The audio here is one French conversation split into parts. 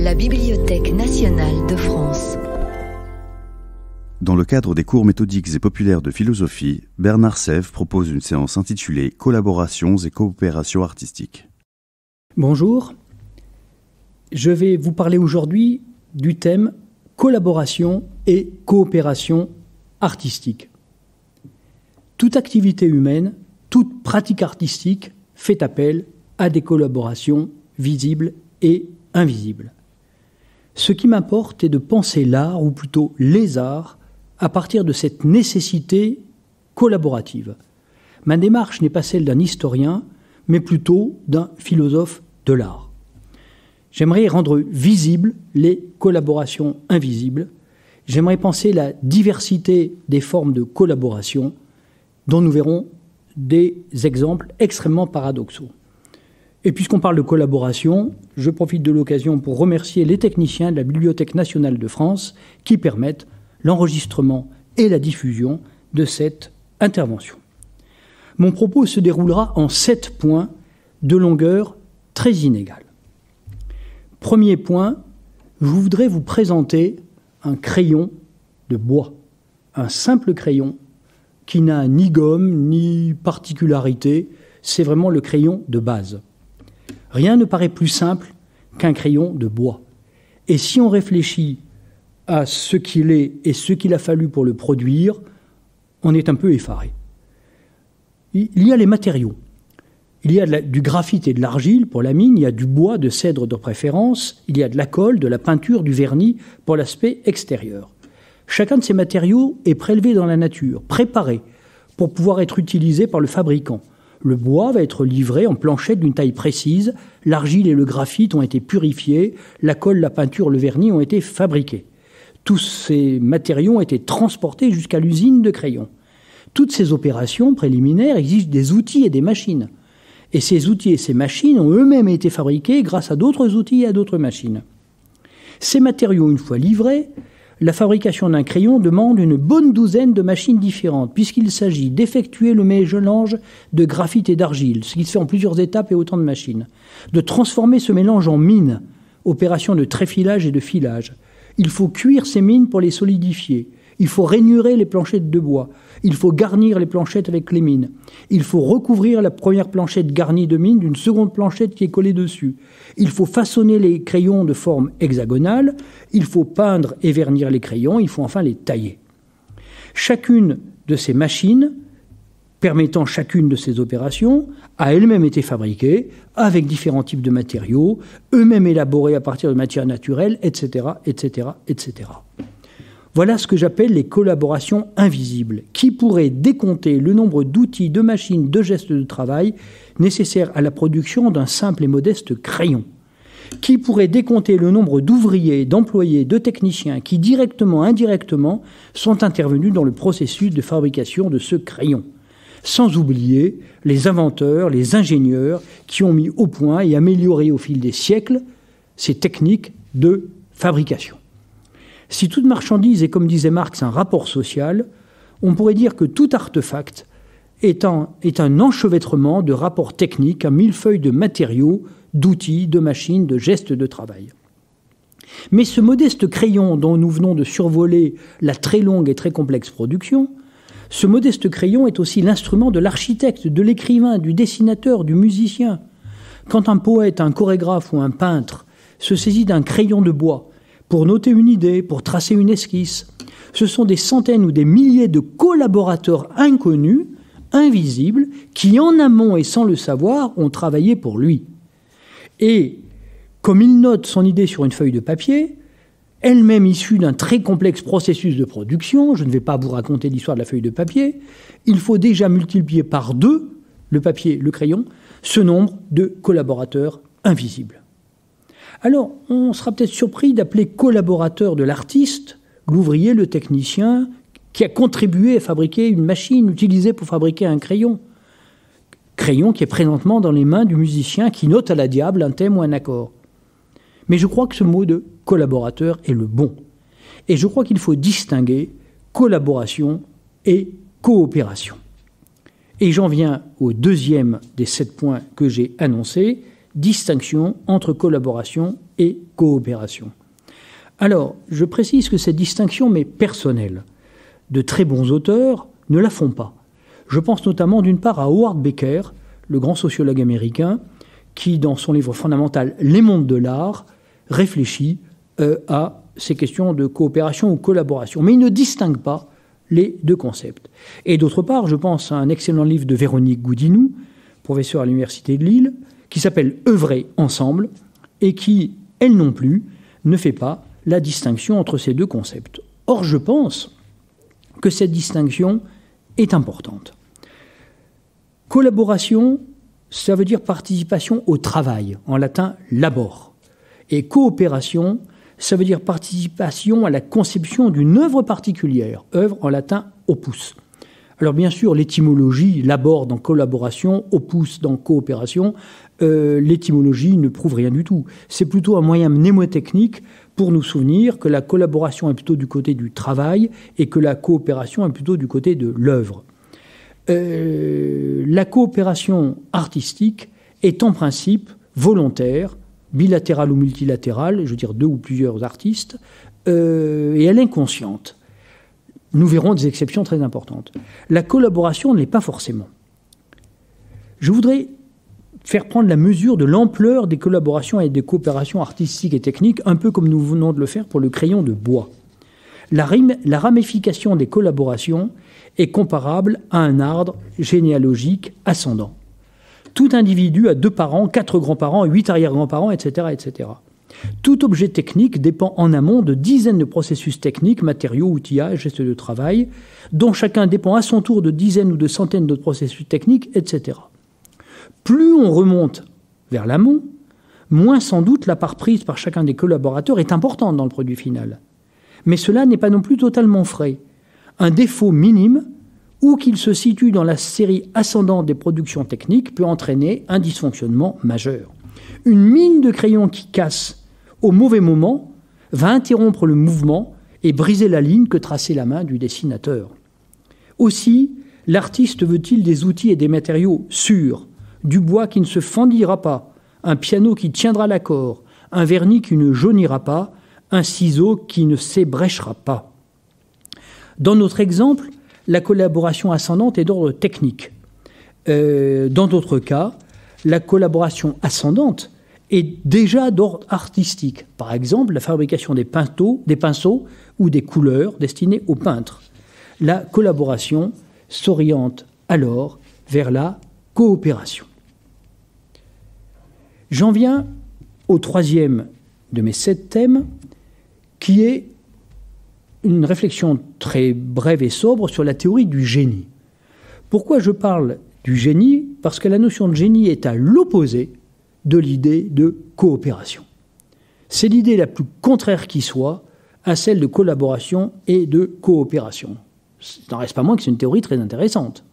La Bibliothèque nationale de France. Dans le cadre des cours méthodiques et populaires de philosophie, Bernard Sèvres propose une séance intitulée « Collaborations et coopérations artistiques ». Bonjour, je vais vous parler aujourd'hui du thème « Collaboration et coopération artistique ». Toute activité humaine, toute pratique artistique fait appel à des collaborations visibles et invisibles. Ce qui m'importe est de penser l'art, ou plutôt les arts, à partir de cette nécessité collaborative. Ma démarche n'est pas celle d'un historien, mais plutôt d'un philosophe de l'art. J'aimerais rendre visibles les collaborations invisibles. J'aimerais penser la diversité des formes de collaboration, dont nous verrons des exemples extrêmement paradoxaux. Et puisqu'on parle de collaboration, je profite de l'occasion pour remercier les techniciens de la Bibliothèque nationale de France qui permettent l'enregistrement et la diffusion de cette intervention. Mon propos se déroulera en 7 points de longueur très inégale. Premier point, je voudrais vous présenter un crayon de bois, un simple crayon qui n'a ni gomme ni particularité, c'est vraiment le crayon de base. Rien ne paraît plus simple qu'un crayon de bois. Et si on réfléchit à ce qu'il est et ce qu'il a fallu pour le produire, on est un peu effaré. Il y a les matériaux. Il y a du graphite et de l'argile pour la mine, il y a du bois, de cèdre de préférence, il y a de la colle, de la peinture, du vernis pour l'aspect extérieur. Chacun de ces matériaux est prélevé dans la nature, préparé pour pouvoir être utilisé par le fabricant. Le bois va être livré en planchette d'une taille précise, l'argile et le graphite ont été purifiés, la colle, la peinture, le vernis ont été fabriqués. Tous ces matériaux ont été transportés jusqu'à l'usine de crayons. Toutes ces opérations préliminaires exigent des outils et des machines. Et ces outils et ces machines ont eux-mêmes été fabriqués grâce à d'autres outils et à d'autres machines. Ces matériaux, une fois livrés, la fabrication d'un crayon demande une bonne douzaine de machines différentes, puisqu'il s'agit d'effectuer le mélange de graphite et d'argile, ce qui se fait en plusieurs étapes et autant de machines, de transformer ce mélange en mine, opération de tréfilage et de filage. Il faut cuire ces mines pour les solidifier. Il faut rainurer les planchettes de bois. Il faut garnir les planchettes avec les mines. Il faut recouvrir la première planchette garnie de mine d'une seconde planchette qui est collée dessus. Il faut façonner les crayons de forme hexagonale. Il faut peindre et vernir les crayons. Il faut enfin les tailler. Chacune de ces machines, permettant chacune de ces opérations, a elle-même été fabriquée avec différents types de matériaux, eux-mêmes élaborés à partir de matières naturelles, etc., etc., etc. Voilà ce que j'appelle les collaborations invisibles, qui pourraient décompter le nombre d'outils, de machines, de gestes de travail nécessaires à la production d'un simple et modeste crayon, qui pourraient décompter le nombre d'ouvriers, d'employés, de techniciens qui, directement, indirectement, sont intervenus dans le processus de fabrication de ce crayon, sans oublier les inventeurs, les ingénieurs qui ont mis au point et amélioré au fil des siècles ces techniques de fabrication. Si toute marchandise est, comme disait Marx, un rapport social, on pourrait dire que tout artefact est un enchevêtrement de rapports techniques, un millefeuille de matériaux, d'outils, de machines, de gestes de travail. Mais ce modeste crayon dont nous venons de survoler la très longue et très complexe production, ce modeste crayon est aussi l'instrument de l'architecte, de l'écrivain, du dessinateur, du musicien. Quand un poète, un chorégraphe ou un peintre se saisit d'un crayon de bois pour noter une idée, pour tracer une esquisse, ce sont des centaines ou des milliers de collaborateurs inconnus, invisibles, qui en amont et sans le savoir ont travaillé pour lui. Et comme il note son idée sur une feuille de papier, elle-même issue d'un très complexe processus de production, je ne vais pas vous raconter l'histoire de la feuille de papier, il faut déjà multiplier par 2, le papier, le crayon, ce nombre de collaborateurs invisibles. Alors, on sera peut-être surpris d'appeler collaborateur de l'artiste l'ouvrier, le technicien, qui a contribué à fabriquer une machine utilisée pour fabriquer un crayon. Crayon qui est présentement dans les mains du musicien qui note à la diable un thème ou un accord. Mais je crois que ce mot de collaborateur est le bon. Et je crois qu'il faut distinguer collaboration et coopération. Et j'en viens au deuxième des 7 points que j'ai annoncés, distinction entre collaboration et coopération. Alors, je précise que cette distinction m'est personnelle. De très bons auteurs ne la font pas. Je pense notamment d'une part à Howard Becker, le grand sociologue américain, qui, dans son livre fondamental « Les mondes de l'art », réfléchit à ces questions de coopération ou collaboration. Mais il ne distingue pas les deux concepts. Et d'autre part, je pense à un excellent livre de Véronique Goudinou, professeure à l'Université de Lille, qui s'appelle « Œuvrer ensemble » et qui, elle non plus, ne fait pas la distinction entre ces deux concepts. Or, je pense que cette distinction est importante. Collaboration, ça veut dire participation au travail, en latin labor. Et coopération, ça veut dire participation à la conception d'une œuvre particulière, œuvre en latin opus. Alors bien sûr, l'étymologie, labor dans collaboration, opus dans coopération, l'étymologie ne prouve rien du tout. C'est plutôt un moyen mnémotechnique pour nous souvenir que la collaboration est plutôt du côté du travail et que la coopération est plutôt du côté de l'œuvre. La coopération artistique est en principe volontaire, bilatérale ou multilatérale, je veux dire deux ou plusieurs artistes, et elle est inconsciente. Nous verrons des exceptions très importantes. La collaboration ne l'est pas forcément. Je voudrais faire prendre la mesure de l'ampleur des collaborations et des coopérations artistiques et techniques, un peu comme nous venons de le faire pour le crayon de bois. La ramification des collaborations est comparable à un arbre généalogique ascendant. Tout individu a 2 parents, 4 grands-parents, 8 arrière-grands-parents, etc., etc. Tout objet technique dépend en amont de dizaines de processus techniques, matériaux, outillages, gestes de travail, dont chacun dépend à son tour de dizaines ou de centaines d'autres processus techniques, etc. Plus on remonte vers l'amont, moins sans doute la part prise par chacun des collaborateurs est importante dans le produit final. Mais cela n'est pas non plus totalement vrai. Un défaut minime, ou qu'il se situe dans la série ascendante des productions techniques, peut entraîner un dysfonctionnement majeur. Une mine de crayon qui casse au mauvais moment va interrompre le mouvement et briser la ligne que traçait la main du dessinateur. Aussi, l'artiste veut-il des outils et des matériaux sûrs, du bois qui ne se fendira pas, un piano qui tiendra l'accord, un vernis qui ne jaunira pas, un ciseau qui ne s'ébréchera pas. Dans notre exemple, la collaboration ascendante est d'ordre technique. Dans d'autres cas, la collaboration ascendante est déjà d'ordre artistique. Par exemple, la fabrication des pinceaux ou des couleurs destinées aux peintres. La collaboration s'oriente alors vers la coopération. J'en viens au 3e de mes 7 thèmes, qui est une réflexion très brève et sobre sur la théorie du génie. Pourquoi je parle du génie ? Parce que la notion de génie est à l'opposé de l'idée de coopération. C'est l'idée la plus contraire qui soit à celle de collaboration et de coopération. Il n'en reste pas moins que c'est une théorie très intéressante.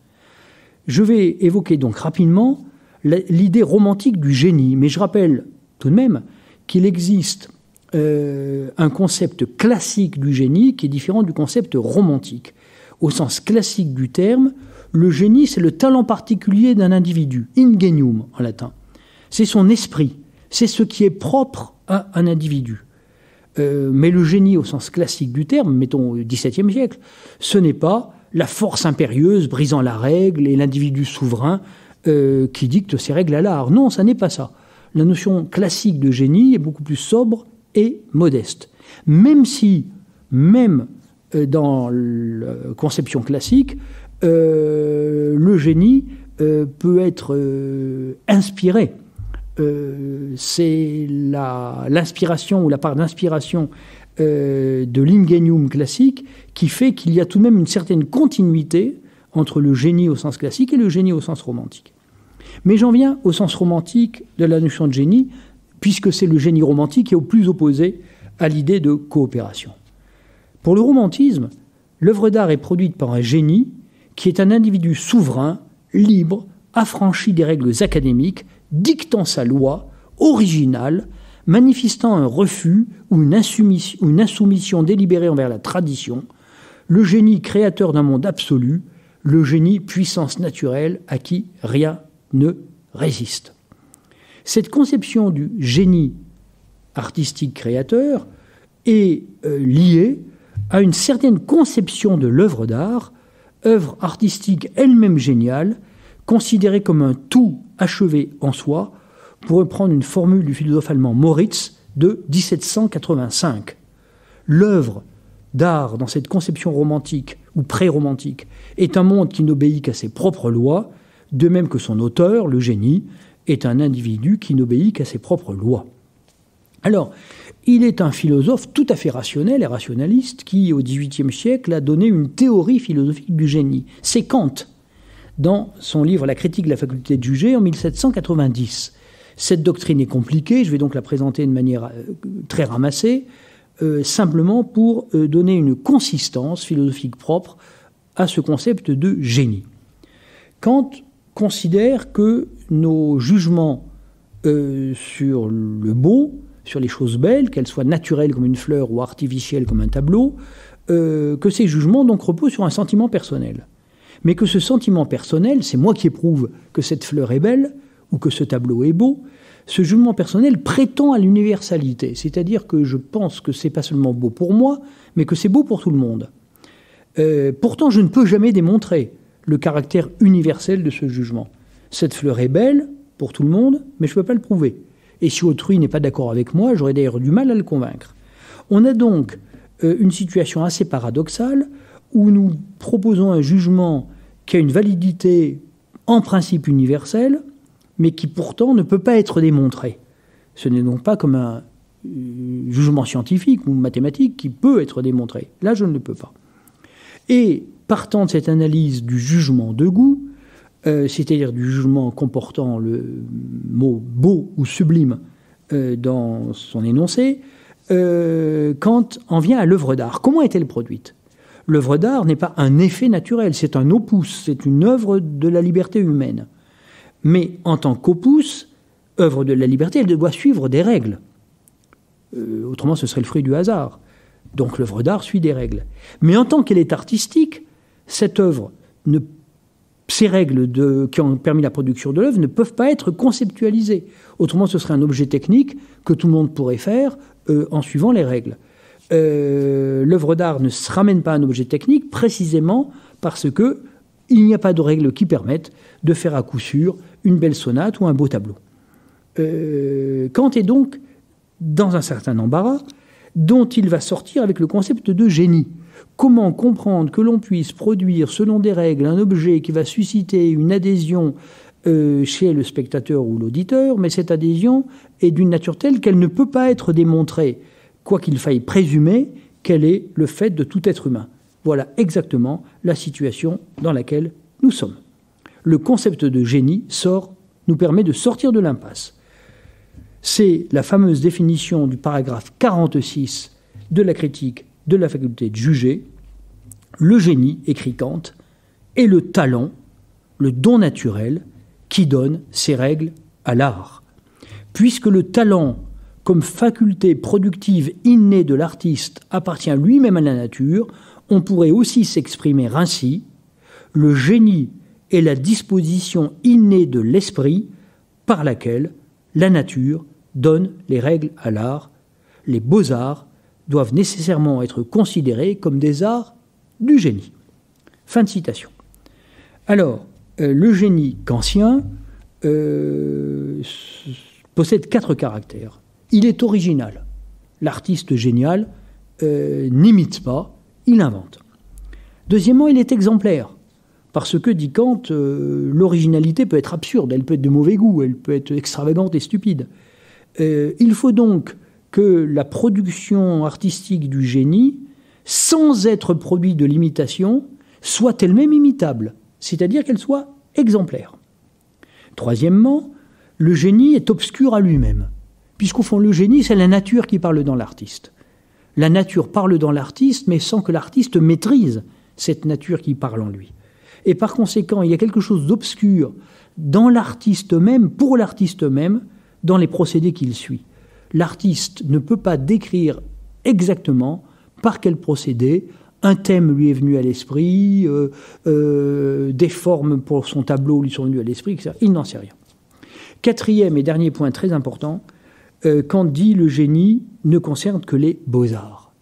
Je vais évoquer donc rapidement l'idée romantique du génie, mais je rappelle tout de même qu'il existe un concept classique du génie qui est différent du concept romantique. Au sens classique du terme, le génie, c'est le talent particulier d'un individu, ingenium en latin. C'est son esprit, c'est ce qui est propre à un individu. Mais le génie au sens classique du terme, mettons au XVIIe siècle, ce n'est pas la force impérieuse brisant la règle et l'individu souverain qui dicte ses règles à l'art. Non, ça n'est pas ça. La notion classique de génie est beaucoup plus sobre et modeste. Même si, dans la conception classique, le génie peut être inspiré. C'est l'inspiration ou la part d'inspiration de l'ingenium classique qui fait qu'il y a tout de même une certaine continuité entre le génie au sens classique et le génie au sens romantique. Mais j'en viens au sens romantique de la notion de génie, puisque c'est le génie romantique qui est au plus opposé à l'idée de coopération. Pour le romantisme, l'œuvre d'art est produite par un génie qui est un individu souverain, libre, affranchi des règles académiques, dictant sa loi, originale, manifestant un refus ou une insoumission délibérée envers la tradition, le génie créateur d'un monde absolu, le génie puissance naturelle à qui rien ne résiste. Cette conception du génie artistique créateur est liée à une certaine conception de l'œuvre d'art, œuvre artistique elle-même géniale, considérée comme un tout achevé en soi, pour reprendre une formule du philosophe allemand Moritz de 1785. L'œuvre d'art, dans cette conception romantique ou pré-romantique, est un monde qui n'obéit qu'à ses propres lois, de même que son auteur, le génie, est un individu qui n'obéit qu'à ses propres lois. Alors, il est un philosophe tout à fait rationnel et rationaliste qui, au XVIIIe siècle, a donné une théorie philosophique du génie. C'est Kant, dans son livre « La critique de la faculté de juger » en 1790. Cette doctrine est compliquée, je vais donc la présenter de manière très ramassée, simplement pour donner une consistance philosophique propre à ce concept de génie. Kant considère que nos jugements sur le beau, sur les choses belles, qu'elles soient naturelles comme une fleur ou artificielles comme un tableau, que ces jugements donc reposent sur un sentiment personnel. Mais que ce sentiment personnel, c'est moi qui éprouve que cette fleur est belle ou que ce tableau est beau, ce jugement personnel prétend à l'universalité, c'est-à-dire que je pense que c'est pas seulement beau pour moi, mais que c'est beau pour tout le monde. Pourtant, je ne peux jamais démontrer le caractère universel de ce jugement. Cette fleur est belle pour tout le monde, mais je ne peux pas le prouver. Et si autrui n'est pas d'accord avec moi, j'aurais d'ailleurs du mal à le convaincre. On a donc une situation assez paradoxale où nous proposons un jugement qui a une validité en principe universelle, mais qui pourtant ne peut pas être démontré. Ce n'est donc pas comme un jugement scientifique ou mathématique qui peut être démontré. Là, je ne le peux pas. Et partant de cette analyse du jugement de goût, c'est-à-dire du jugement comportant le mot beau ou sublime dans son énoncé, Kant en vient à l'œuvre d'art. Comment est-elle produite ? L'œuvre d'art n'est pas un effet naturel, c'est un opus, c'est une œuvre de la liberté humaine. Mais en tant qu'opus, œuvre de la liberté, elle doit suivre des règles. Autrement, ce serait le fruit du hasard. Donc l'œuvre d'art suit des règles. Mais en tant qu'elle est artistique, cette œuvre, ces règles qui ont permis la production de l'œuvre ne peuvent pas être conceptualisées. Autrement, ce serait un objet technique que tout le monde pourrait faire en suivant les règles. L'œuvre d'art ne se ramène pas à un objet technique précisément parce que il n'y a pas de règles qui permettent de faire à coup sûr une belle sonate ou un beau tableau. Kant est donc dans un certain embarras dont il va sortir avec le concept de génie. Comment comprendre que l'on puisse produire selon des règles un objet qui va susciter une adhésion chez le spectateur ou l'auditeur, mais cette adhésion est d'une nature telle qu'elle ne peut pas être démontrée, quoi qu'il faille présumer qu'elle est le fait de tout être humain. Voilà exactement la situation dans laquelle nous sommes. Le concept de génie nous permet de sortir de l'impasse. C'est la fameuse définition du paragraphe 46 de la critique de la faculté de juger. Le génie, écrit Kant, est le talent, le don naturel qui donne ses règles à l'art. Puisque le talent, comme faculté productive innée de l'artiste, appartient lui-même à la nature, on pourrait aussi s'exprimer ainsi: le génie est la disposition innée de l'esprit par laquelle la nature donne les règles à l'art. Les beaux-arts doivent nécessairement être considérés comme des arts du génie. Fin de citation. Alors, le génie kantien possède 4 caractères. Il est original. L'artiste génial n'imite pas, il invente. Deuxièmement, il est exemplaire. Parce que, dit Kant, l'originalité peut être absurde, elle peut être de mauvais goût, elle peut être extravagante et stupide. Il faut donc que la production artistique du génie, sans être produit de l'imitation, soit elle-même imitable, c'est-à-dire qu'elle soit exemplaire. Troisièmement, le génie est obscur à lui-même, puisqu'au fond, le génie, c'est la nature qui parle dans l'artiste. La nature parle dans l'artiste, mais sans que l'artiste maîtrise cette nature qui parle en lui. Et par conséquent, il y a quelque chose d'obscur dans l'artiste même, pour l'artiste même, dans les procédés qu'il suit. L'artiste ne peut pas décrire exactement par quel procédé un thème lui est venu à l'esprit, des formes pour son tableau lui sont venues à l'esprit, etc. Il n'en sait rien. Quatrième et dernier point très important, Kant dit le génie ne concerne que les beaux-arts.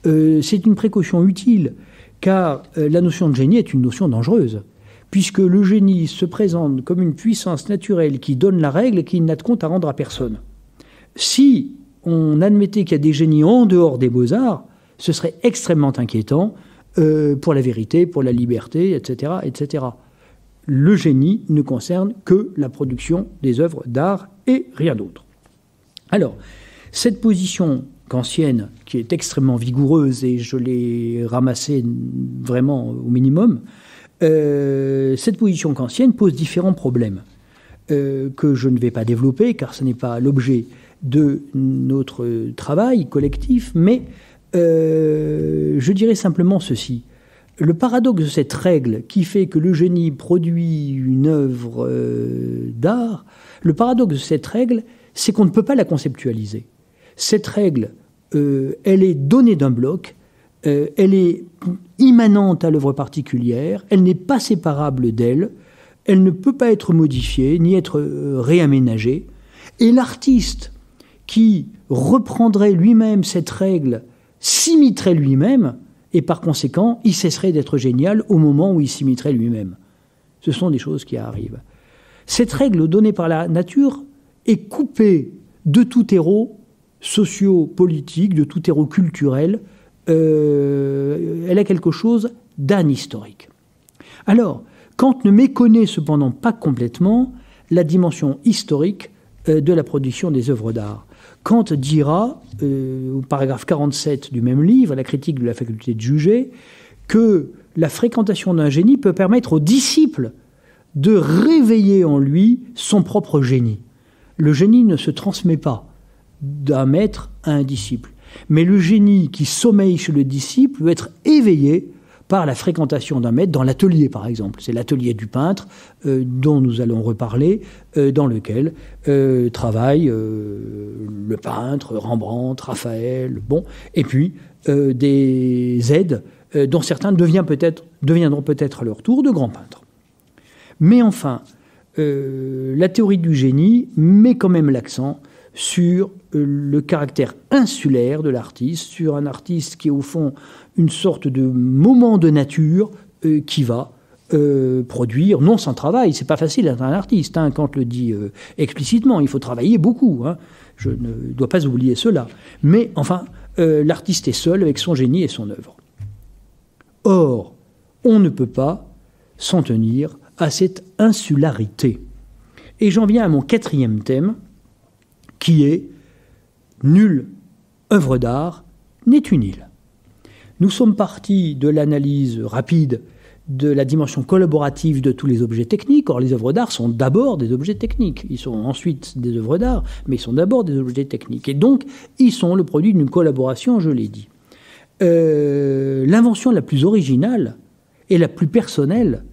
C'est une précaution utile, car la notion de génie est une notion dangereuse, puisque le génie se présente comme une puissance naturelle qui donne la règle et qui n'a de compte à rendre à personne. Si on admettait qu'il y a des génies en dehors des beaux-arts, ce serait extrêmement inquiétant pour la vérité, pour la liberté, etc., etc. Le génie ne concerne que la production des œuvres d'art et rien d'autre. Alors, cette position kantienne, qui est extrêmement vigoureuse, et je l'ai ramassée vraiment au minimum, cette position kantienne pose différents problèmes que je ne vais pas développer, car ce n'est pas l'objet de notre travail collectif, mais je dirais simplement ceci. Le paradoxe de cette règle qui fait que le génie produit une œuvre d'art, le paradoxe de cette règle, c'est qu'on ne peut pas la conceptualiser. Cette règle, elle est donnée d'un bloc, elle est immanente à l'œuvre particulière, elle n'est pas séparable d'elle, elle ne peut pas être modifiée, ni être réaménagée. Et l'artiste qui reprendrait lui-même cette règle, s'imiterait lui-même, et par conséquent, il cesserait d'être génial au moment où il s'imiterait lui-même. Ce sont des choses qui arrivent. Cette règle donnée par la nature est coupée de tout héros socio-politique, de tout héros culturel. Elle a quelque chose d'anhistorique. Alors, Kant ne méconnaît cependant pas complètement la dimension historique de la production des œuvres d'art. Kant dira, au paragraphe 47 du même livre, La critique de la faculté de juger, que la fréquentation d'un génie peut permettre au disciple de réveiller en lui son propre génie. Le génie ne se transmet pas d'un maître à un disciple, mais le génie qui sommeille chez le disciple peut être éveillé par la fréquentation d'un maître dans l'atelier, par exemple. C'est l'atelier du peintre dont nous allons reparler, dans lequel travaillent le peintre, Rembrandt, Raphaël, et puis des aides dont certains deviendront peut-être à leur tour de grands peintres. Mais enfin, la théorie du génie met quand même l'accent sur le caractère insulaire de l'artiste, sur un artiste qui est au fond une sorte de moment de nature qui va produire, non sans travail, c'est pas facile d'être un artiste, Kant le dit explicitement, il faut travailler beaucoup, je ne dois pas oublier cela, mais enfin, l'artiste est seul avec son génie et son œuvre. Or, on ne peut pas s'en tenir à cette insularité. Et j'en viens à mon quatrième thème, qui est « Nulle œuvre d'art n'est une île ». Nous sommes partis de l'analyse rapide de la dimension collaborative de tous les objets techniques. Or, les œuvres d'art sont d'abord des objets techniques. Ils sont ensuite des œuvres d'art, mais ils sont d'abord des objets techniques. Et donc, ils sont le produit d'une collaboration, je l'ai dit. L'invention la plus originale et la plus personnelle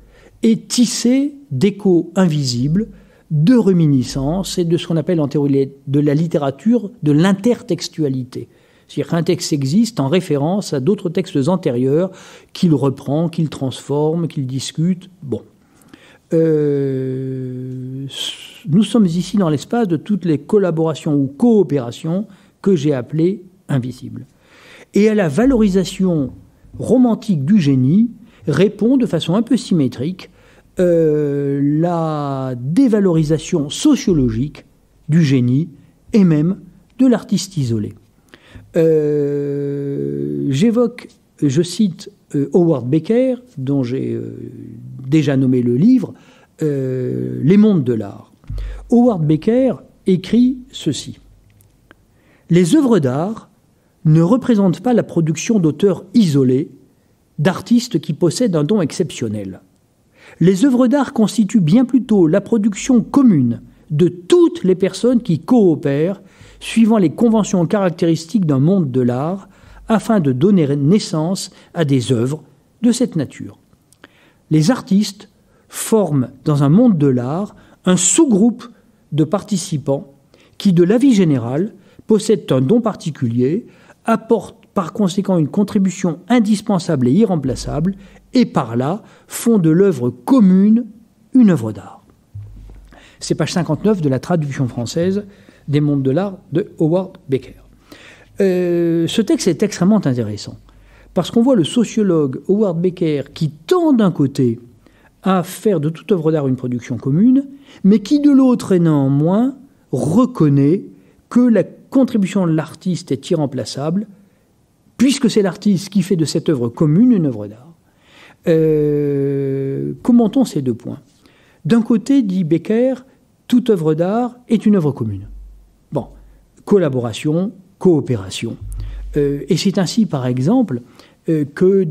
est tissée d'échos invisibles, de réminiscences et de ce qu'on appelle en théorie de la littérature de l'intertextualité. C'est-à-dire qu'un texte existe en référence à d'autres textes antérieurs qu'il reprend, qu'il transforme, qu'il discute. Nous sommes ici dans l'espace de toutes les collaborations ou coopérations que j'ai appelées invisibles. Et à la valorisation romantique du génie répond de façon un peu symétrique la dévalorisation sociologique du génie et même de l'artiste isolé. J'évoque, je cite Howard Becker, dont j'ai déjà nommé le livre, Les mondes de l'art. Howard Becker écrit ceci. « Les œuvres d'art ne représentent pas la production d'auteurs isolés, d'artistes qui possèdent un don exceptionnel. Les œuvres d'art constituent bien plutôt la production commune de toutes les personnes qui coopèrent suivant les conventions caractéristiques d'un monde de l'art afin de donner naissance à des œuvres de cette nature. Les artistes forment dans un monde de l'art un sous-groupe de participants qui, de l'avis général, possèdent un don particulier, apportent par conséquent une contribution indispensable et irremplaçable, et par là font de l'œuvre commune une œuvre d'art. » C'est page 59 de la traduction française des mondes de l'art de Howard Becker. Ce texte est extrêmement intéressant parce qu'on voit le sociologue Howard Becker qui tend d'un côté à faire de toute œuvre d'art une production commune, mais qui de l'autre et néanmoins reconnaît que la contribution de l'artiste est irremplaçable, puisque c'est l'artiste qui fait de cette œuvre commune une œuvre d'art. Commentons ces deux points. D'un côté, dit Becker, toute œuvre d'art est une œuvre commune. Bon, collaboration, coopération. Et c'est ainsi, par exemple, que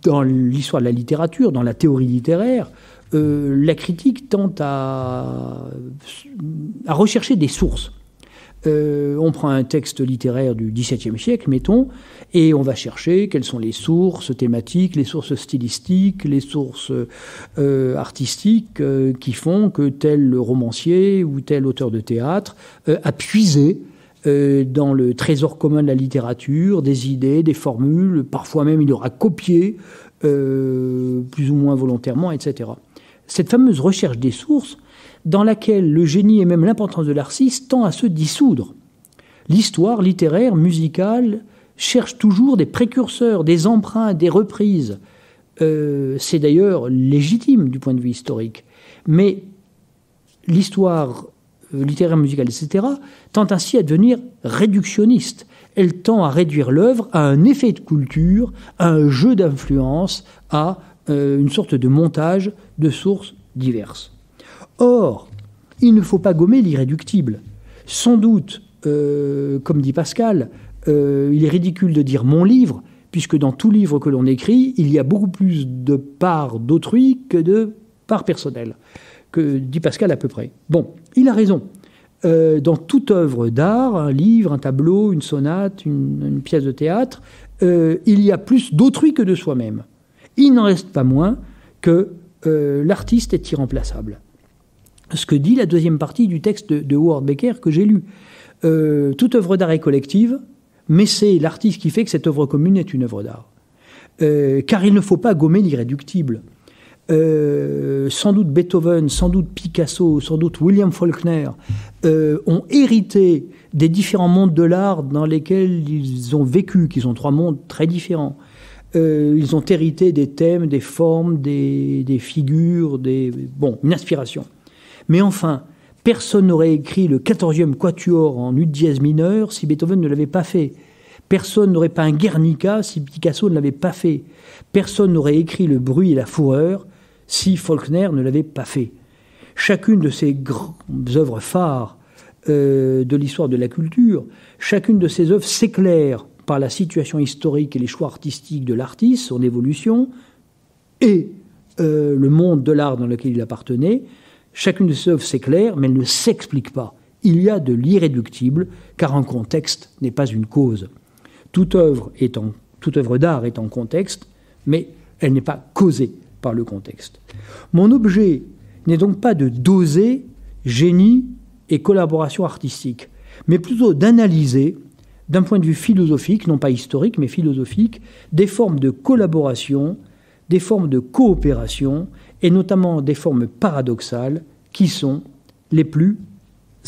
dans l'histoire de la littérature, dans la théorie littéraire, la critique tente à rechercher des sources. On prend un texte littéraire du XVIIe siècle, mettons, et on va chercher quelles sont les sources thématiques, les sources stylistiques, les sources artistiques qui font que tel romancier ou tel auteur de théâtre a puisé dans le trésor commun de la littérature des idées, des formules, parfois même il aura copié plus ou moins volontairement, etc. Cette fameuse recherche des sources, dans laquelle le génie et même l'importance de l'artiste tend à se dissoudre. L'histoire littéraire, musicale, cherche toujours des précurseurs, des emprunts, des reprises. C'est d'ailleurs légitime du point de vue historique. Mais l'histoire littéraire, musicale, etc., tend ainsi à devenir réductionniste. Elle tend à réduire l'œuvre à un effet de culture, à un jeu d'influence, à une sorte de montage de sources diverses. Or, il ne faut pas gommer l'irréductible. Sans doute, comme dit Pascal, il est ridicule de dire « mon livre », puisque dans tout livre que l'on écrit, il y a beaucoup plus de part d'autrui que de part personnelle, que dit Pascal à peu près. Bon, il a raison. Dans toute œuvre d'art, un livre, un tableau, une sonate, une pièce de théâtre, il y a plus d'autrui que de soi-même. Il n'en reste pas moins que l'artiste est irremplaçable. Ce que dit la deuxième partie du texte de Howard Becker que j'ai lu. Toute œuvre d'art est collective, mais c'est l'artiste qui fait que cette œuvre commune est une œuvre d'art. Car il ne faut pas gommer l'irréductible. Sans doute Beethoven, sans doute Picasso, sans doute William Faulkner ont hérité des différents mondes de l'art dans lesquels ils ont vécu, qui sont trois mondes très différents. Ils ont hérité des thèmes, des formes, des figures, une inspiration. Mais enfin, personne n'aurait écrit le 14e quatuor en ut dièse mineur si Beethoven ne l'avait pas fait. Personne n'aurait pas un Guernica si Picasso ne l'avait pas fait. Personne n'aurait écrit le bruit et la fureur si Faulkner ne l'avait pas fait. Chacune de ces grandes œuvres phares de l'histoire de la culture, chacune de ces œuvres s'éclaire par la situation historique et les choix artistiques de l'artiste, son évolution, et le monde de l'art dans lequel il appartenait. Chacune de ces œuvres s'éclaire, mais elle ne s'explique pas. Il y a de l'irréductible, car un contexte n'est pas une cause. Toute œuvre d'art est en contexte, mais elle n'est pas causée par le contexte. Mon objet n'est donc pas de doser génie et collaboration artistique, mais plutôt d'analyser, d'un point de vue philosophique, non pas historique, mais philosophique, des formes de collaboration, des formes de coopération, et notamment des formes paradoxales qui sont les plus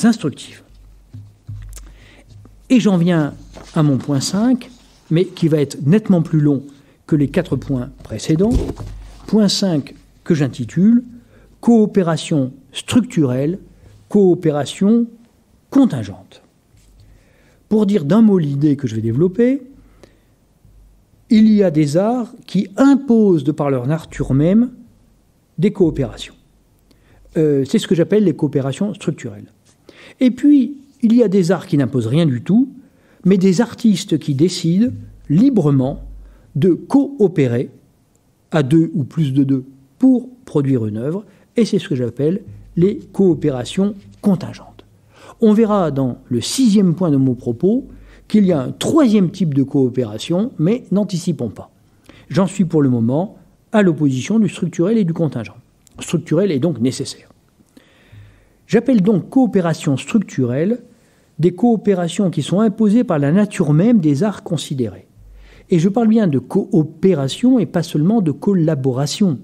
instructives. Et j'en viens à mon point 5, mais qui va être nettement plus long que les 4 points précédents. Point 5 que j'intitule « Coopération structurelle, coopération contingente ». Pour dire d'un mot l'idée que je vais développer, il y a des arts qui imposent de par leur nature même des coopérations. C'est ce que j'appelle les coopérations structurelles. Et puis, il y a des arts qui n'imposent rien du tout, mais des artistes qui décident librement de coopérer à 2 ou plus de 2 pour produire une œuvre, et c'est ce que j'appelle les coopérations contingentes. On verra dans le 6e point de mon propos qu'il y a un 3e type de coopération, mais n'anticipons pas. J'en suis pour le moment à l'opposition du structurel et du contingent. Structurel est donc nécessaire. J'appelle donc coopération structurelle des coopérations qui sont imposées par la nature même des arts considérés. Et je parle bien de coopération et pas seulement de collaboration.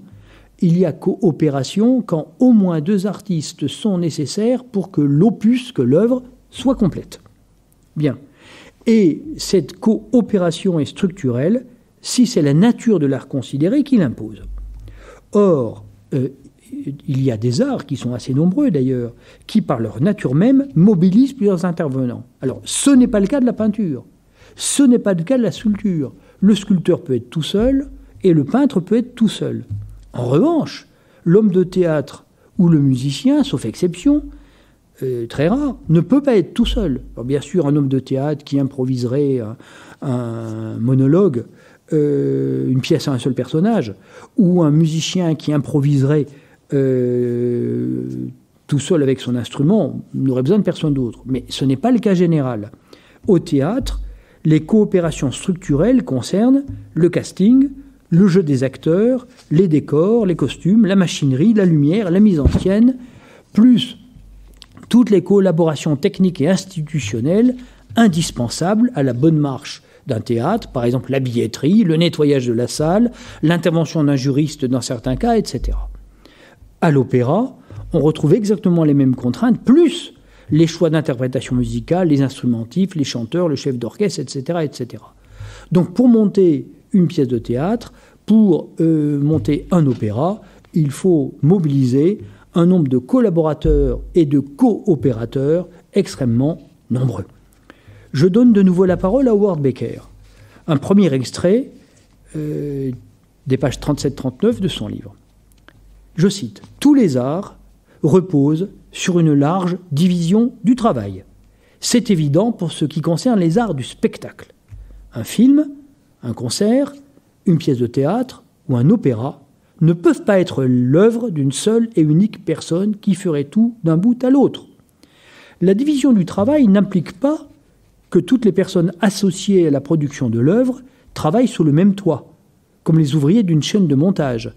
il y a coopération quand au moins 2 artistes sont nécessaires pour que l'opus, que l'œuvre, soit complète. Bien. Et cette coopération est structurelle si c'est la nature de l'art considéré qui l'impose. Or, il y a des arts qui sont assez nombreux d'ailleurs, qui par leur nature même mobilisent plusieurs intervenants. Alors, ce n'est pas le cas de la peinture, ce n'est pas le cas de la sculpture. Le sculpteur peut être tout seul et le peintre peut être tout seul. En revanche, l'homme de théâtre ou le musicien, sauf exception, très rare, ne peut pas être tout seul. Alors, bien sûr, un homme de théâtre qui improviserait un monologue, une pièce à un seul personnage, ou un musicien qui improviserait tout seul avec son instrument, n'aurait besoin de personne d'autre. Mais ce n'est pas le cas général. Au théâtre, les coopérations structurelles concernent le casting, le jeu des acteurs, les décors, les costumes, la machinerie, la lumière, la mise en scène, plus toutes les collaborations techniques et institutionnelles indispensables à la bonne marche d'un théâtre, par exemple la billetterie, le nettoyage de la salle, l'intervention d'un juriste dans certains cas, etc. À l'opéra, on retrouve exactement les mêmes contraintes, plus les choix d'interprétation musicale, les instrumentifs, les chanteurs, le chef d'orchestre, etc., etc. Donc pour monter une pièce de théâtre, pour monter un opéra, il faut mobiliser un nombre de collaborateurs et de coopérateurs extrêmement nombreux. Je donne de nouveau la parole à Howard Baker. Un premier extrait des pages 37-39 de son livre. Je cite « Tous les arts reposent sur une large division du travail. C'est évident pour ce qui concerne les arts du spectacle. Un film, un concert, une pièce de théâtre ou un opéra ne peuvent pas être l'œuvre d'une seule et unique personne qui ferait tout d'un bout à l'autre. La division du travail n'implique pas que toutes les personnes associées à la production de l'œuvre travaillent sous le même toit, comme les ouvriers d'une chaîne de montage,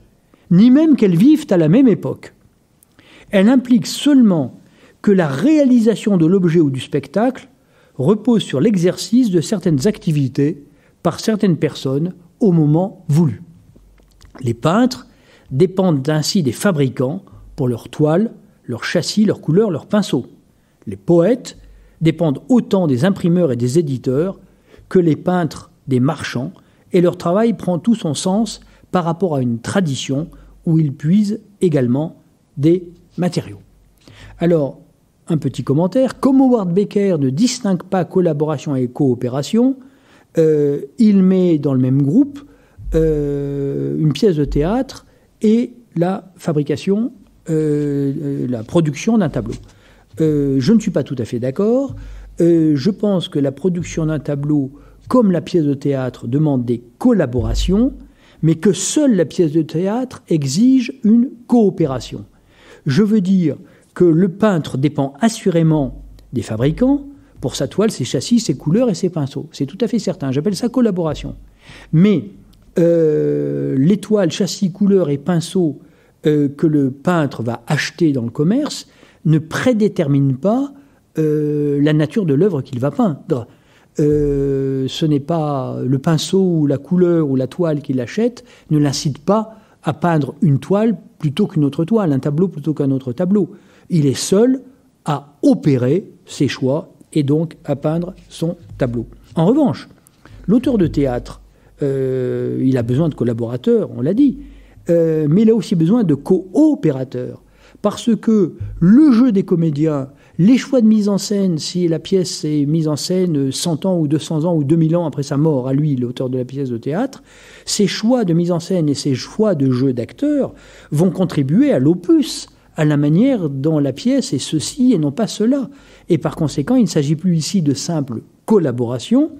ni même qu'elles vivent à la même époque. Elle implique seulement que la réalisation de l'objet ou du spectacle repose sur l'exercice de certaines activités par certaines personnes au moment voulu. Les peintres dépendent ainsi des fabricants pour leurs toiles, leurs châssis, leurs couleurs, leurs pinceaux. Les poètes dépendent autant des imprimeurs et des éditeurs que les peintres des marchands, et leur travail prend tout son sens par rapport à une tradition où ils puisent également des matériaux. Alors, un petit commentaire. Comme Howard Baker ne distingue pas collaboration et coopération, il met dans le même groupe une pièce de théâtre et la fabrication, la production d'un tableau. Je ne suis pas tout à fait d'accord. Je pense que la production d'un tableau, comme la pièce de théâtre, demande des collaborations, mais que seule la pièce de théâtre exige une coopération. Je veux dire que le peintre dépend assurément des fabricants pour sa toile, ses châssis, ses couleurs et ses pinceaux. C'est tout à fait certain. J'appelle ça collaboration. Mais les toiles, châssis, couleurs et pinceaux que le peintre va acheter dans le commerce ne prédéterminent pas la nature de l'œuvre qu'il va peindre. Ce n'est pas le pinceau ou la couleur ou la toile qu'il achète ne l'incite pas à peindre une toile plutôt qu'une autre toile, un tableau plutôt qu'un autre tableau. Il est seul à opérer ses choix et donc à peindre son tableau. En revanche, l'auteur de théâtre, il a besoin de collaborateurs, on l'a dit, mais il a aussi besoin de coopérateurs, parce que le jeu des comédiens, les choix de mise en scène, si la pièce est mise en scène 100 ans ou 200 ans ou 2000 ans après sa mort, à lui, l'auteur de la pièce de théâtre, ces choix de mise en scène et ces choix de jeu d'acteurs vont contribuer à l'opus, à la manière dont la pièce est ceci et non pas cela. Et par conséquent, il ne s'agit plus ici de simple collaboration,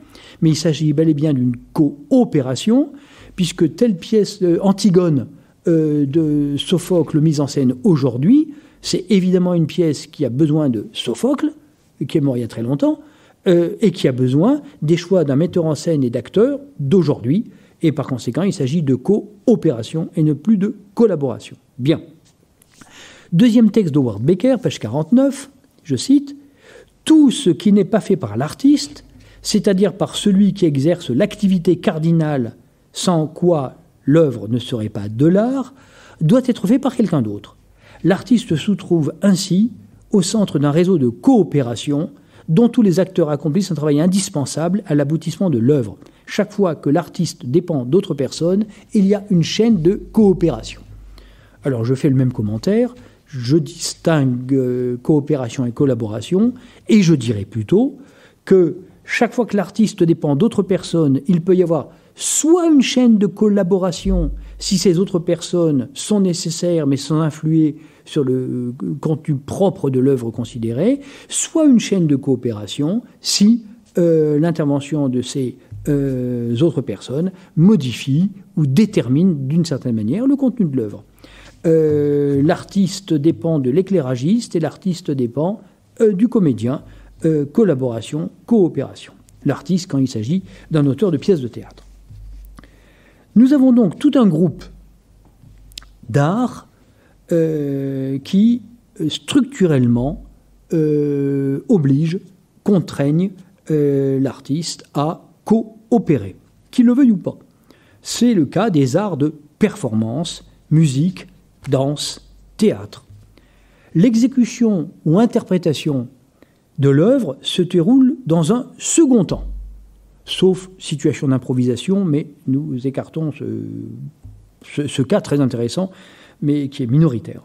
mais il s'agit bel et bien d'une coopération, puisque telle pièce Antigone de Sophocle mise en scène aujourd'hui, c'est évidemment une pièce qui a besoin de Sophocle, qui est mort il y a très longtemps, et qui a besoin des choix d'un metteur en scène et d'acteurs d'aujourd'hui, et par conséquent, il s'agit de coopération et ne plus de collaboration. Bien. Deuxième texte d'Howard Baker, page 49, je cite, « Tout ce qui n'est pas fait par l'artiste, c'est-à-dire par celui qui exerce l'activité cardinale sans quoi l'œuvre ne serait pas de l'art, doit être fait par quelqu'un d'autre. L'artiste se trouve ainsi au centre d'un réseau de coopération dont tous les acteurs accomplissent un travail indispensable à l'aboutissement de l'œuvre. Chaque fois que l'artiste dépend d'autres personnes, il y a une chaîne de coopération. Alors je fais le même commentaire, je distingue coopération et collaboration, et je dirais plutôt que chaque fois que l'artiste dépend d'autres personnes, il peut y avoir soit une chaîne de collaboration si ces autres personnes sont nécessaires mais sans influer sur le contenu propre de l'œuvre considérée, soit une chaîne de coopération si l'intervention de ces autres personnes modifie ou détermine d'une certaine manière le contenu de l'œuvre. L'artiste dépend de l'éclairagiste et l'artiste dépend du comédien. Collaboration, coopération. L'artiste quand il s'agit d'un auteur de pièces de théâtre. Nous avons donc tout un groupe d'art qui structurellement oblige, contraignent l'artiste à coopérer, qu'il le veuille ou pas. C'est le cas des arts de performance, musique, danse, théâtre. L'exécution ou interprétation de l'œuvre se déroule dans un second temps, sauf situation d'improvisation, mais nous écartons ce cas très intéressant, mais qui est minoritaire.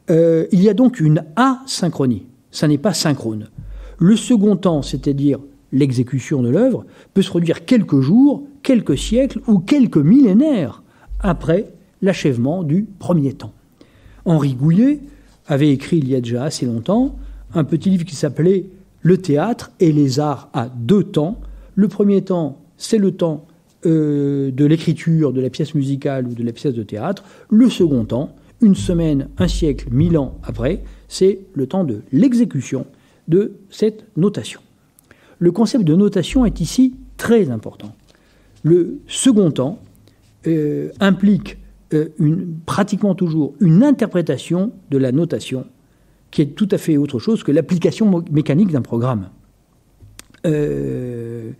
Il y a donc une asynchronie, ça n'est pas synchrone. Le second temps, c'est-à-dire l'exécution de l'œuvre, peut se produire quelques jours, quelques siècles ou quelques millénaires après l'achèvement du premier temps. Henri Gouillet avait écrit il y a déjà assez longtemps un petit livre qui s'appelait « Le théâtre et les arts à deux temps ». Le premier temps, c'est le temps de l'écriture de la pièce musicale ou de la pièce de théâtre. Le second temps, une semaine, un siècle, 1000 ans après, c'est le temps de l'exécution de cette notation. Le concept de notation est ici très important. Le second temps implique pratiquement toujours une interprétation de la notation qui est tout à fait autre chose que l'application mécanique d'un programme. Il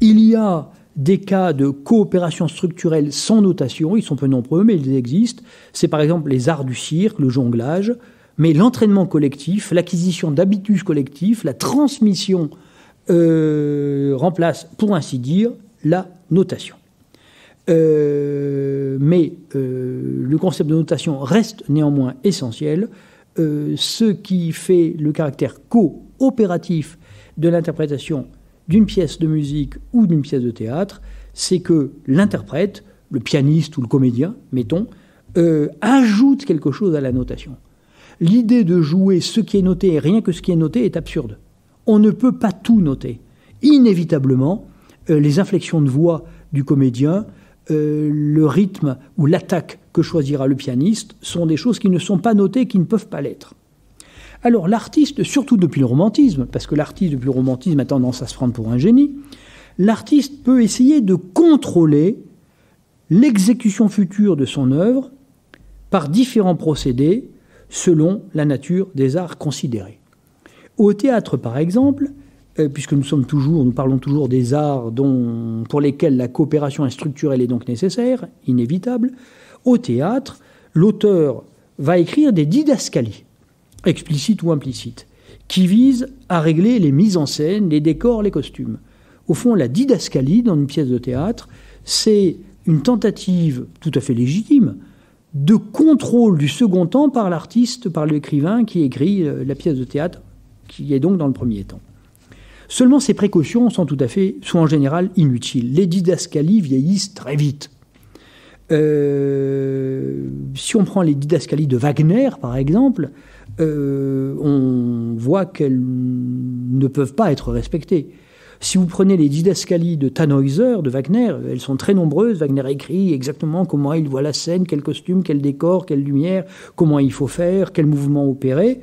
y a des cas de coopération structurelle sans notation, ils sont peu nombreux, mais ils existent. C'est par exemple les arts du cirque, le jonglage, mais l'entraînement collectif, l'acquisition d'habitus collectifs, la transmission remplace, pour ainsi dire, la notation. Mais le concept de notation reste néanmoins essentiel. Ce qui fait le caractère coopératif de l'interprétation d'une pièce de musique ou d'une pièce de théâtre, c'est que l'interprète, le pianiste ou le comédien, mettons, ajoute quelque chose à la notation. L'idée de jouer ce qui est noté et rien que ce qui est noté est absurde. On ne peut pas tout noter. Inévitablement, les inflexions de voix du comédien, le rythme ou l'attaque que choisira le pianiste sont des choses qui ne sont pas notées, qui ne peuvent pas l'être. Alors l'artiste, surtout depuis le romantisme, parce que l'artiste depuis le romantisme a tendance à se prendre pour un génie, l'artiste peut essayer de contrôler l'exécution future de son œuvre par différents procédés selon la nature des arts considérés. Au théâtre, par exemple, puisque nous parlons toujours des arts pour lesquels la coopération structurelle est donc nécessaire, inévitable, au théâtre, l'auteur va écrire des didascalies, explicites ou implicites, qui visent à régler les mises en scène, les décors, les costumes. Au fond, la didascalie dans une pièce de théâtre, c'est une tentative tout à fait légitime de contrôle du second temps par l'artiste, par l'écrivain qui écrit la pièce de théâtre, qui est donc dans le premier temps. Seulement, ces précautions sont en général inutiles. Les didascalies vieillissent très vite. Si on prend les didascalies de Wagner, par exemple, on voit qu'elles ne peuvent pas être respectées. Si vous prenez les didascalies de Tannhäuser, de Wagner, elles sont très nombreuses. Wagner écrit exactement comment il voit la scène, quel costume, quel décor, quelle lumière, comment il faut faire, quel mouvement opérer.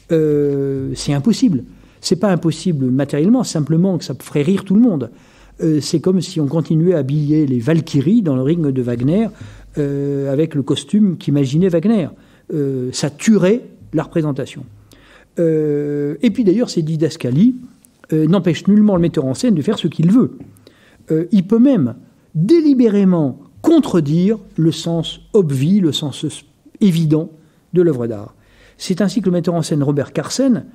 C'est impossible. C'est pas impossible matériellement, simplement que ça ferait rire tout le monde. C'est comme si on continuait à habiller les Valkyries dans le ring de Wagner avec le costume qu'imaginait Wagner. Ça tuerait la représentation. Et puis d'ailleurs, ces didascalies n'empêchent nullement le metteur en scène de faire ce qu'il veut. Il peut même délibérément contredire le sens obvi, le sens évident de l'œuvre d'art. C'est ainsi que le metteur en scène Robert Carsen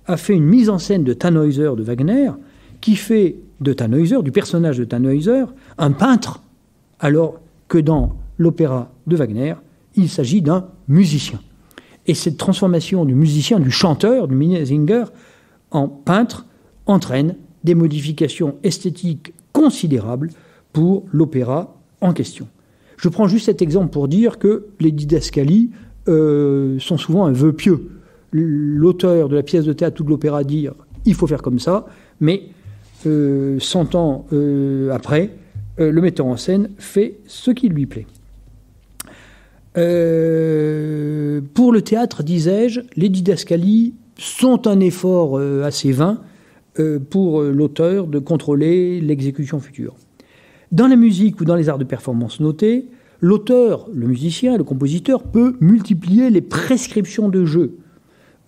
a fait une mise en scène de Tannhäuser de Wagner, qui fait de Tannhäuser, du personnage de Tannhäuser, un peintre, alors que dans l'opéra de Wagner, il s'agit d'un musicien. Et cette transformation du musicien, du chanteur, du Minnesänger, en peintre, entraîne des modifications esthétiques considérables pour l'opéra en question. Je prends juste cet exemple pour dire que les didascalies sont souvent un vœu pieux. L'auteur de la pièce de théâtre ou de l'opéra dit « il faut faire comme ça », mais 100 ans après, le metteur en scène fait ce qui lui plaît. Pour le théâtre, disais-je, les didascalies sont un effort assez vain pour l'auteur de contrôler l'exécution future. Dans la musique ou dans les arts de performance notés, l'auteur, le musicien, le compositeur peut multiplier les prescriptions de jeu.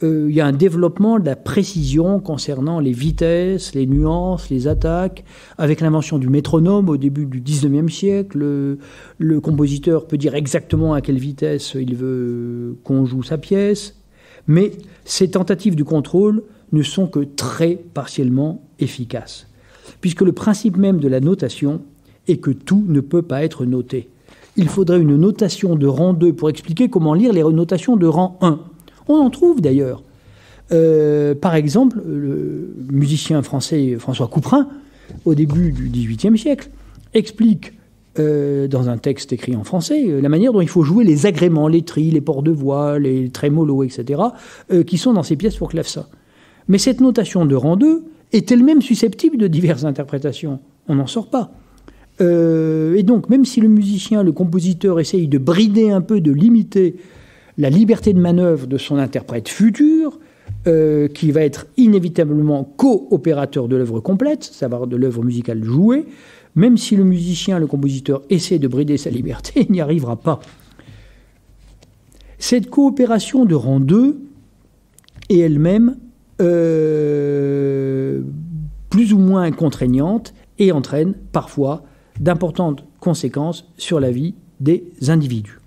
Il y a un développement de la précision concernant les vitesses, les nuances, les attaques. Avec l'invention du métronome au début du XIXe siècle, le compositeur peut dire exactement à quelle vitesse il veut qu'on joue sa pièce. Mais ces tentatives de contrôle ne sont que très partiellement efficaces, puisque le principe même de la notation est que tout ne peut pas être noté. Il faudrait une notation de rang 2 pour expliquer comment lire les notations de rang 1. On en trouve d'ailleurs. Par exemple, le musicien français François Couperin, au début du XVIIIe siècle, explique dans un texte écrit en français la manière dont il faut jouer les agréments, les trilles, les ports de voix, les trémolos, etc., qui sont dans ces pièces pour clavecin. Mais cette notation de rang 2 est elle-même susceptible de diverses interprétations. On n'en sort pas. Et donc, même si le musicien, le compositeur essaye de brider un peu, de limiter la liberté de manœuvre de son interprète futur, qui va être inévitablement co-opérateur de l'œuvre complète, savoir de l'œuvre musicale jouée, même si le musicien, le compositeur essaie de brider sa liberté, il n'y arrivera pas. Cette coopération de rang 2 est elle-même plus ou moins contraignante et entraîne parfois d'importantes conséquences sur la vie des individus.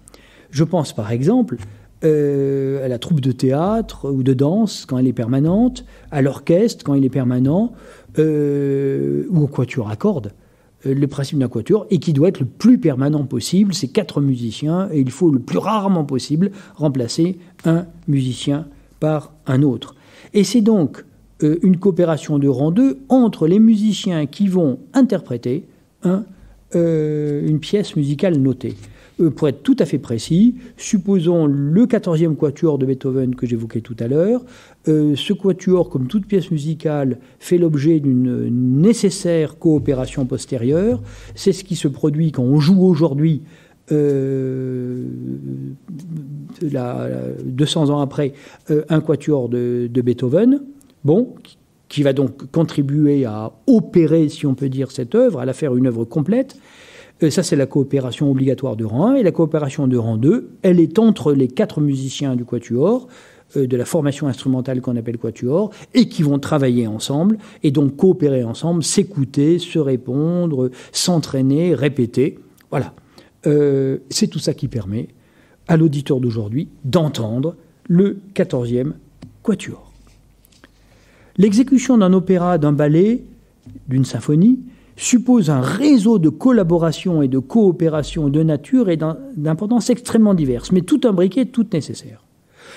Je pense par exemple à la troupe de théâtre ou de danse quand elle est permanente, à l'orchestre quand il est permanent, ou au quatuor à cordes. Le principe d'un quatuor, et qui doit être le plus permanent possible, c'est 4 musiciens, et il faut le plus rarement possible remplacer un musicien par un autre. Et c'est donc une coopération de rang 2 entre les musiciens qui vont interpréter une pièce musicale notée. Pour être tout à fait précis, supposons le 14e quatuor de Beethoven que j'évoquais tout à l'heure. Ce quatuor, comme toute pièce musicale, fait l'objet d'une nécessaire coopération postérieure. C'est ce qui se produit quand on joue aujourd'hui, 200 ans après, un quatuor de Beethoven, qui va donc contribuer à opérer, si on peut dire, cette œuvre, à la faire une œuvre complète. Ça, c'est la coopération obligatoire de rang 1. Et la coopération de rang 2, elle est entre les 4 musiciens du quatuor, de la formation instrumentale qu'on appelle quatuor, et qui vont travailler ensemble, et donc coopérer ensemble, s'écouter, se répondre, s'entraîner, répéter. Voilà. C'est tout ça qui permet à l'auditeur d'aujourd'hui d'entendre le 14e quatuor. L'exécution d'un opéra, d'un ballet, d'une symphonie, suppose un réseau de collaboration et de coopération de nature et d'importance extrêmement diverses, mais tout imbriqué, tout nécessaire.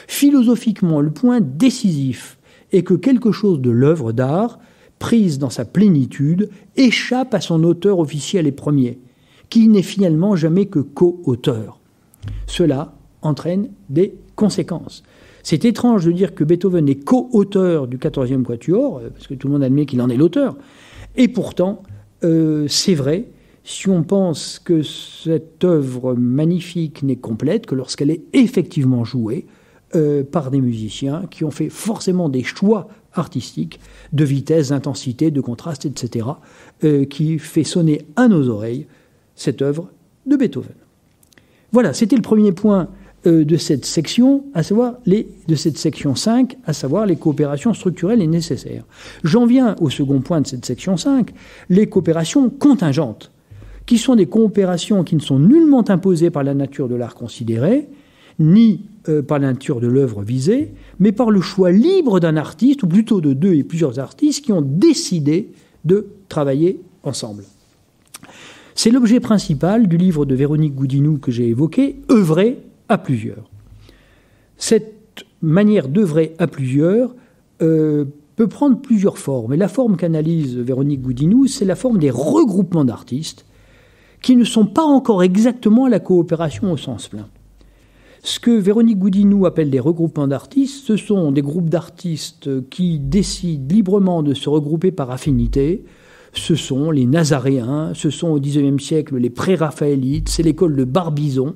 Philosophiquement, le point décisif est que quelque chose de l'œuvre d'art, prise dans sa plénitude, échappe à son auteur officiel et premier, qui n'est finalement jamais que co-auteur. Cela entraîne des conséquences. C'est étrange de dire que Beethoven est co-auteur du 14e quatuor, parce que tout le monde admet qu'il en est l'auteur, et pourtant, c'est vrai, si on pense que cette œuvre magnifique n'est complète que lorsqu'elle est effectivement jouée par des musiciens qui ont fait forcément des choix artistiques de vitesse, d'intensité, de contraste, etc., qui fait sonner à nos oreilles cette œuvre de Beethoven. Voilà, c'était le premier point de cette section, de cette section 5, à savoir les coopérations structurelles et nécessaires. J'en viens au second point de cette section 5, les coopérations contingentes, qui sont des coopérations qui ne sont nullement imposées par la nature de l'art considéré, ni par la nature de l'œuvre visée, mais par le choix libre d'un artiste, ou plutôt de deux et plusieurs artistes qui ont décidé de travailler ensemble. C'est l'objet principal du livre de Véronique Goudinou que j'ai évoqué, « Œuvrer à plusieurs ». Cette manière d'œuvrer à plusieurs peut prendre plusieurs formes. Et la forme qu'analyse Véronique Goudinou, c'est la forme des regroupements d'artistes qui ne sont pas encore exactement à la coopération au sens plein. Ce que Véronique Goudinou appelle des regroupements d'artistes, ce sont des groupes d'artistes qui décident librement de se regrouper par affinité. Ce sont les Nazaréens, ce sont au XIXe siècle les pré-raphaélites, c'est l'école de Barbizon.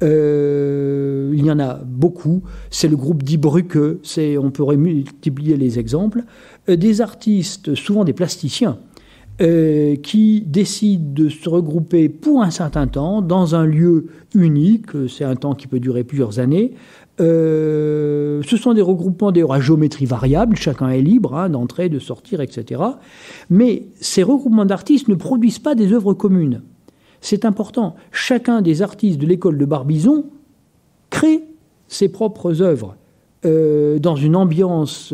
Il y en a beaucoup. C'est le groupe Die Brücke, on pourrait multiplier les exemples. Des artistes, souvent des plasticiens, qui décident de se regrouper pour un certain temps dans un lieu unique. C'est un temps qui peut durer plusieurs années. Ce sont des regroupements d'ailleurs à géométrie variable, chacun est libre d'entrer, de sortir, etc. Mais ces regroupements d'artistes ne produisent pas des œuvres communes. C'est important. Chacun des artistes de l'école de Barbizon crée ses propres œuvres dans une ambiance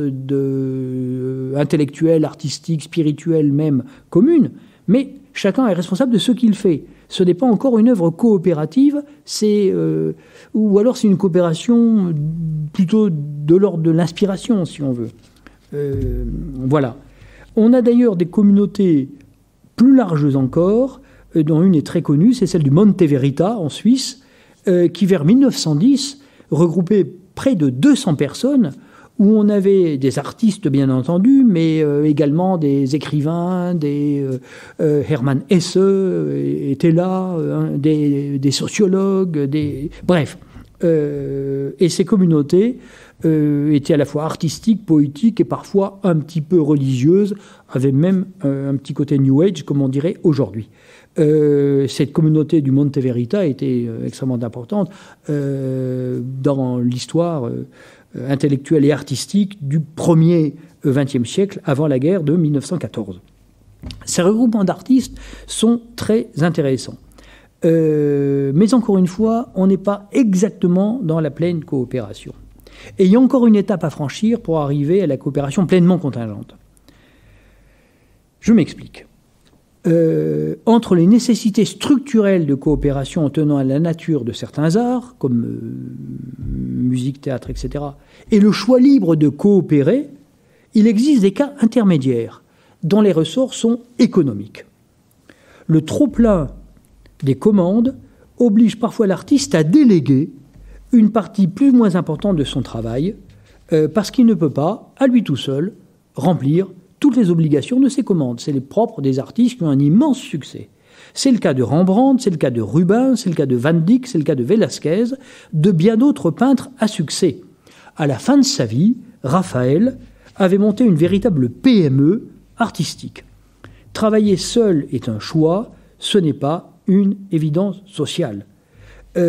intellectuelle, artistique, spirituelle même commune, mais chacun est responsable de ce qu'il fait. Ce n'est pas encore une œuvre coopérative, ou alors c'est une coopération plutôt de l'ordre de l'inspiration, si on veut. Voilà. On a d'ailleurs des communautés plus larges encore, dont une est très connue, c'est celle du Monte Verita en Suisse, qui vers 1910 regroupait près de 200 personnes, où on avait des artistes bien entendu, mais également des écrivains, Hermann Hesse était là, des sociologues, bref. Et ces communautés étaient à la fois artistiques, poétiques et parfois un petit peu religieuses, avaient même un petit côté New Age, comme on dirait aujourd'hui. Cette communauté du Monte Verita était extrêmement importante dans l'histoire intellectuelle et artistique du premier XXe siècle, avant la guerre de 1914. Ces regroupements d'artistes sont très intéressants. Mais encore une fois, on n'est pas exactement dans la pleine coopération. Et il y a encore une étape à franchir pour arriver à la coopération pleinement contingente. Je m'explique. Entre les nécessités structurelles de coopération en tenant à la nature de certains arts, comme musique, théâtre, etc., et le choix libre de coopérer, il existe des cas intermédiaires dont les ressorts sont économiques. Le trop-plein des commandes oblige parfois l'artiste à déléguer une partie plus ou moins importante de son travail parce qu'il ne peut pas, à lui tout seul, remplir toutes les obligations de ses commandes. C'est le propre des artistes qui ont un immense succès. C'est le cas de Rembrandt, c'est le cas de Rubens, c'est le cas de Van Dyck, c'est le cas de Velázquez, de bien d'autres peintres à succès. À la fin de sa vie, Raphaël avait monté une véritable PME artistique. Travailler seul est un choix, ce n'est pas une évidence sociale. Je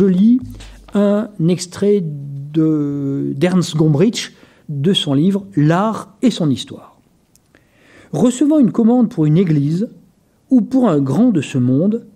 lis un extrait d'Ernst Gombrich, de son livre « L'art et son histoire ». Recevant une commande pour une église ou pour un grand de ce monde,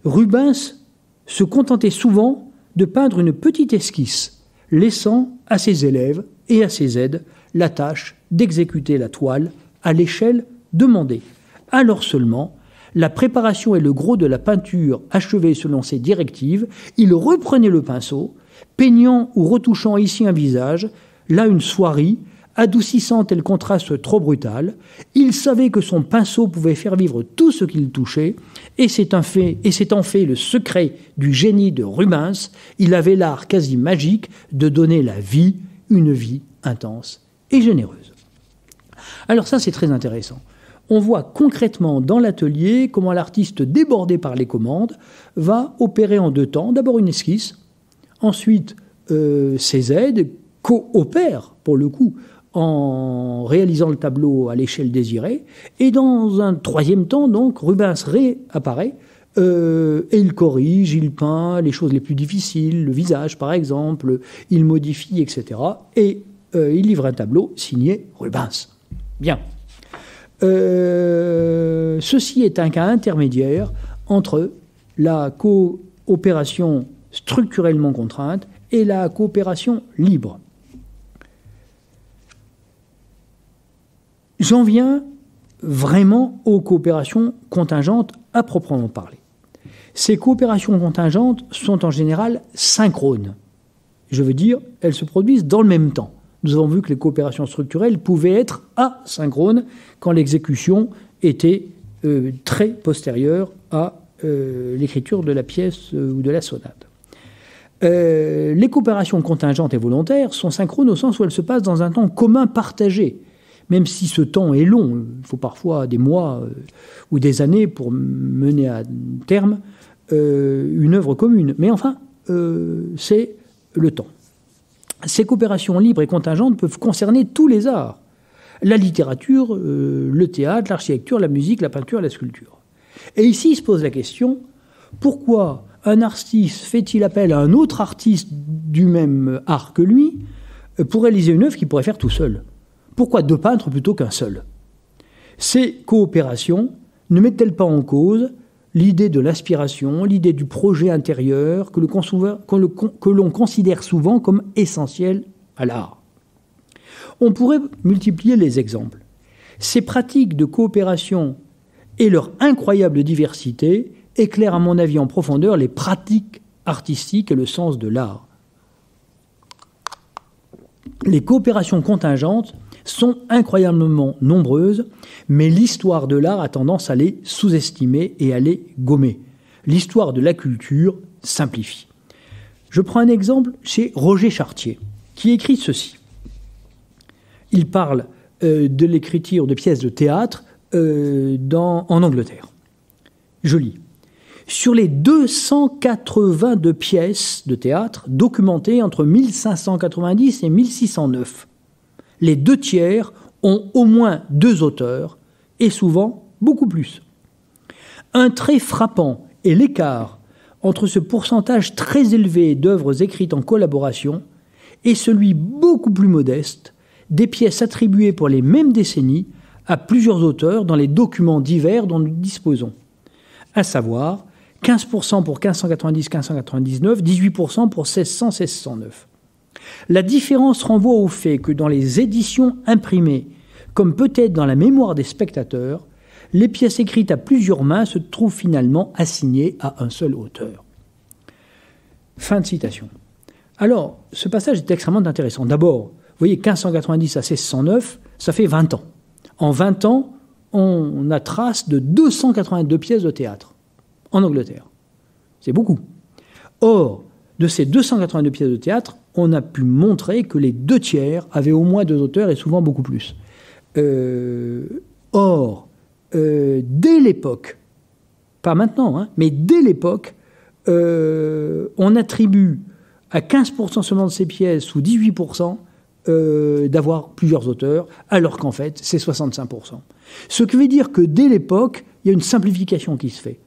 Rubens se contentait souvent de peindre une petite esquisse, laissant à ses élèves et à ses aides la tâche d'exécuter la toile à l'échelle demandée. Alors seulement, la préparation et le gros de la peinture achevés selon ses directives, il reprenait le pinceau, peignant ou retouchant ici un visage, là une soierie, adoucissant tel contraste trop brutal. Il savait que son pinceau pouvait faire vivre tout ce qu'il touchait, et c'est en fait le secret du génie de Rubens. Il avait l'art quasi magique de donner la vie, une vie intense et généreuse. Alors ça, c'est très intéressant. On voit concrètement dans l'atelier comment l'artiste, débordé par les commandes, va opérer en deux temps. D'abord une esquisse, ensuite ses aides coopèrent, pour le coup, en réalisant le tableau à l'échelle désirée. Et dans un troisième temps, donc, Rubens réapparaît et il corrige, il peint les choses les plus difficiles, le visage par exemple, il modifie, etc. Et il livre un tableau signé Rubens. Bien. Ceci est un cas intermédiaire entre la coopération structurellement contrainte et la coopération libre. J'en viens vraiment aux coopérations contingentes à proprement parler. Ces coopérations contingentes sont en général synchrones. Je veux dire, elles se produisent dans le même temps. Nous avons vu que les coopérations structurelles pouvaient être asynchrones quand l'exécution était très postérieure à l'écriture de la pièce ou de la sonate. Les coopérations contingentes et volontaires sont synchrones au sens où elles se passent dans un temps commun partagé. Même si ce temps est long, il faut parfois des mois ou des années pour mener à terme une œuvre commune. Mais enfin, c'est le temps. Ces coopérations libres et contingentes peuvent concerner tous les arts. La littérature, le théâtre, l'architecture, la musique, la peinture, la sculpture. Et ici, il se pose la question, pourquoi un artiste fait-il appel à un autre artiste du même art que lui pour réaliser une œuvre qu'il pourrait faire tout seul ? Pourquoi 2 peintres plutôt qu'un seul ? Ces coopérations ne mettent-elles pas en cause l'idée de l'inspiration, l'idée du projet intérieur que l'on considère souvent comme essentiel à l'art ? On pourrait multiplier les exemples. Ces pratiques de coopération et leur incroyable diversité éclairent à mon avis en profondeur les pratiques artistiques et le sens de l'art. Les coopérations contingentes sont incroyablement nombreuses, mais l'histoire de l'art a tendance à les sous-estimer et à les gommer. L'histoire de la culture simplifie. Je prends un exemple chez Roger Chartier, qui écrit ceci. Il parle de l'écriture de pièces de théâtre en Angleterre. Je lis. Sur les 282 pièces de théâtre documentées entre 1590 et 1609, les 2 tiers ont au moins 2 auteurs, et souvent beaucoup plus. Un trait frappant est l'écart entre ce pourcentage très élevé d'œuvres écrites en collaboration et celui beaucoup plus modeste des pièces attribuées pour les mêmes décennies à plusieurs auteurs dans les documents divers dont nous disposons, à savoir 15% pour 1590-1599, 18% pour 1600-1609. La différence renvoie au fait que dans les éditions imprimées, comme peut-être dans la mémoire des spectateurs, les pièces écrites à plusieurs mains se trouvent finalement assignées à un seul auteur. Fin de citation. Alors, ce passage est extrêmement intéressant. D'abord, vous voyez, 1590 à 1609, ça fait 20 ans. En 20 ans, on a trace de 282 pièces de théâtre en Angleterre. C'est beaucoup. Or, de ces 282 pièces de théâtre, on a pu montrer que les 2 tiers avaient au moins 2 auteurs et souvent beaucoup plus. Dès l'époque, pas maintenant, mais dès l'époque, on attribue à 15% seulement de ces pièces ou 18% d'avoir plusieurs auteurs, alors qu'en fait, c'est 65%. Ce qui veut dire que dès l'époque, il y a une simplification qui se fait.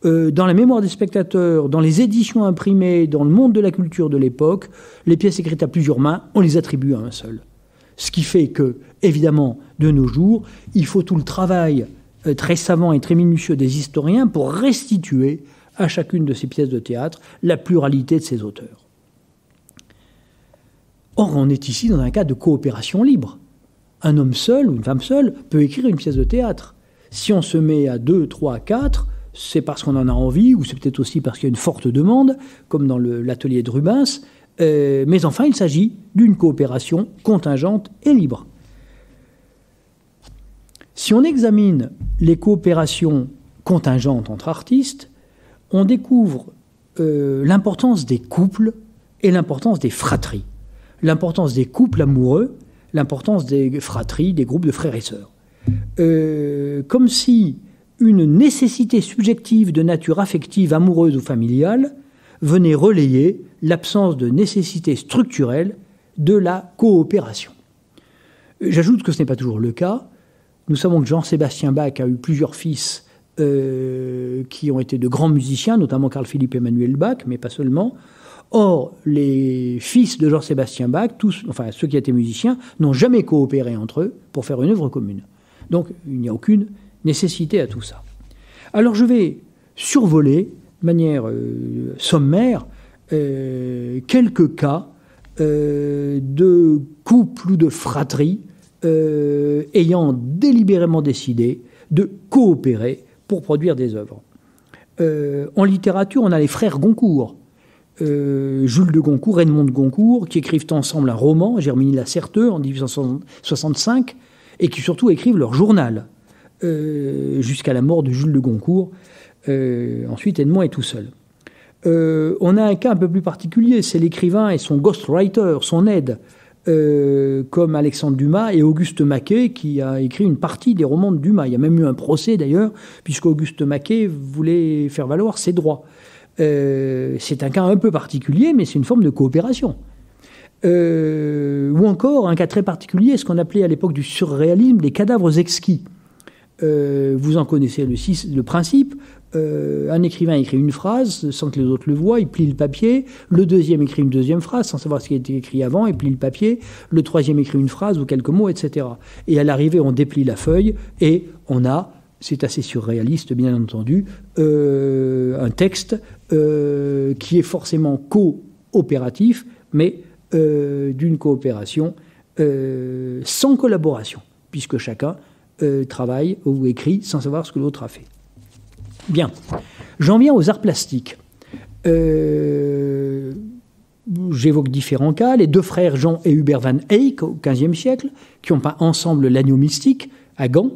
Dans la mémoire des spectateurs, dans les éditions imprimées, dans le monde de la culture de l'époque, les pièces écrites à plusieurs mains, on les attribue à un seul. Ce qui fait que, évidemment, de nos jours, il faut tout le travail très savant et très minutieux des historiens pour restituer à chacune de ces pièces de théâtre la pluralité de ses auteurs. Or, on est ici dans un cas de coopération libre. Un homme seul ou une femme seule peut écrire une pièce de théâtre. Si on se met à 2, 3, 4, c'est parce qu'on en a envie, ou c'est peut-être aussi parce qu'il y a une forte demande, comme dans l'atelier de Rubens, mais enfin, il s'agit d'une coopération contingente et libre. Si on examine les coopérations contingentes entre artistes, on découvre l'importance des couples et l'importance des fratries. L'importance des couples amoureux, l'importance des fratries, des groupes de frères et sœurs. Comme si une nécessité subjective de nature affective, amoureuse ou familiale venait relayer l'absence de nécessité structurelle de la coopération. J'ajoute que ce n'est pas toujours le cas. Nous savons que Jean-Sébastien Bach a eu plusieurs fils qui ont été de grands musiciens, notamment Carl Philipp Emanuel Bach, mais pas seulement. Or, les fils de Jean-Sébastien Bach, tous, enfin ceux qui étaient musiciens, n'ont jamais coopéré entre eux pour faire une œuvre commune. Donc, il n'y a aucune nécessité à tout ça. Alors, je vais survoler manière sommaire quelques cas de couples ou de fratries ayant délibérément décidé de coopérer pour produire des œuvres. En littérature, on a les frères Goncourt, Jules de Goncourt, Edmond de Goncourt, qui écrivent ensemble un roman, Germigny la Certeux, en 1865, et qui surtout écrivent leur journal, jusqu'à la mort de Jules de Goncourt. Ensuite, Edmond est tout seul. On a un cas un peu plus particulier, c'est l'écrivain et son ghostwriter, son aide, comme Alexandre Dumas et Auguste Maquet, qui a écrit une partie des romans de Dumas. Il y a même eu un procès d'ailleurs, puisqu'Auguste Maquet voulait faire valoir ses droits. C'est un cas un peu particulier, mais c'est une forme de coopération. Ou encore, un cas très particulier, ce qu'on appelait à l'époque du surréalisme les cadavres exquis. Vous en connaissez le principe. Un écrivain écrit une phrase sans que les autres le voient, il plie le papier. Le deuxième écrit une deuxième phrase sans savoir ce qui a été écrit avant, il plie le papier. Le troisième écrit une phrase ou quelques mots, etc. Et à l'arrivée, on déplie la feuille et on a, c'est assez surréaliste bien entendu, un texte qui est forcément coopératif, mais d'une coopération sans collaboration, puisque chacun travaille ou écrit sans savoir ce que l'autre a fait. Bien, j'en viens aux arts plastiques. J'évoque différents cas. Les deux frères Jean et Hubert van Eyck au XVe siècle, qui ont peint ensemble l'agneau mystique à Gand.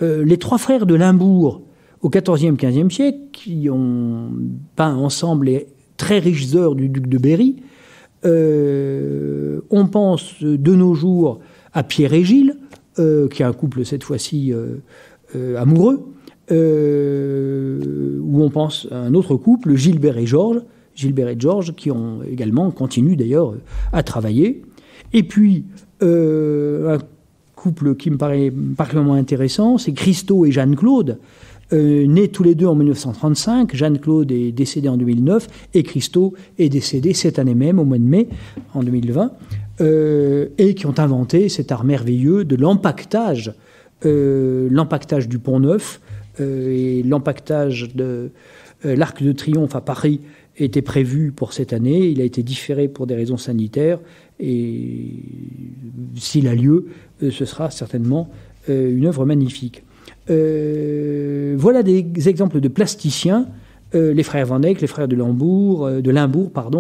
Les trois frères de Limbourg au XIVe, XVe siècle, qui ont peint ensemble les très riches œuvres du duc de Berry. On pense de nos jours à Pierre et Gilles, qui est un couple cette fois-ci amoureux, où on pense à un autre couple, Gilbert et Georges, qui ont également continué d'ailleurs à travailler. Et puis, un couple qui me paraît particulièrement intéressant, c'est Christo et Jeanne-Claude, nés tous les deux en 1935. Jeanne-Claude est décédée en 2009 et Christo est décédé cette année même, au mois de mai, en 2020, et qui ont inventé cet art merveilleux de l'empaquetage du Pont-Neuf, et l'empaquetage de l'Arc de Triomphe à Paris était prévu pour cette année. Il a été différé pour des raisons sanitaires et s'il a lieu, ce sera certainement une œuvre magnifique. Voilà des exemples de plasticiens, les frères Van Eyck, les frères de Limbourg,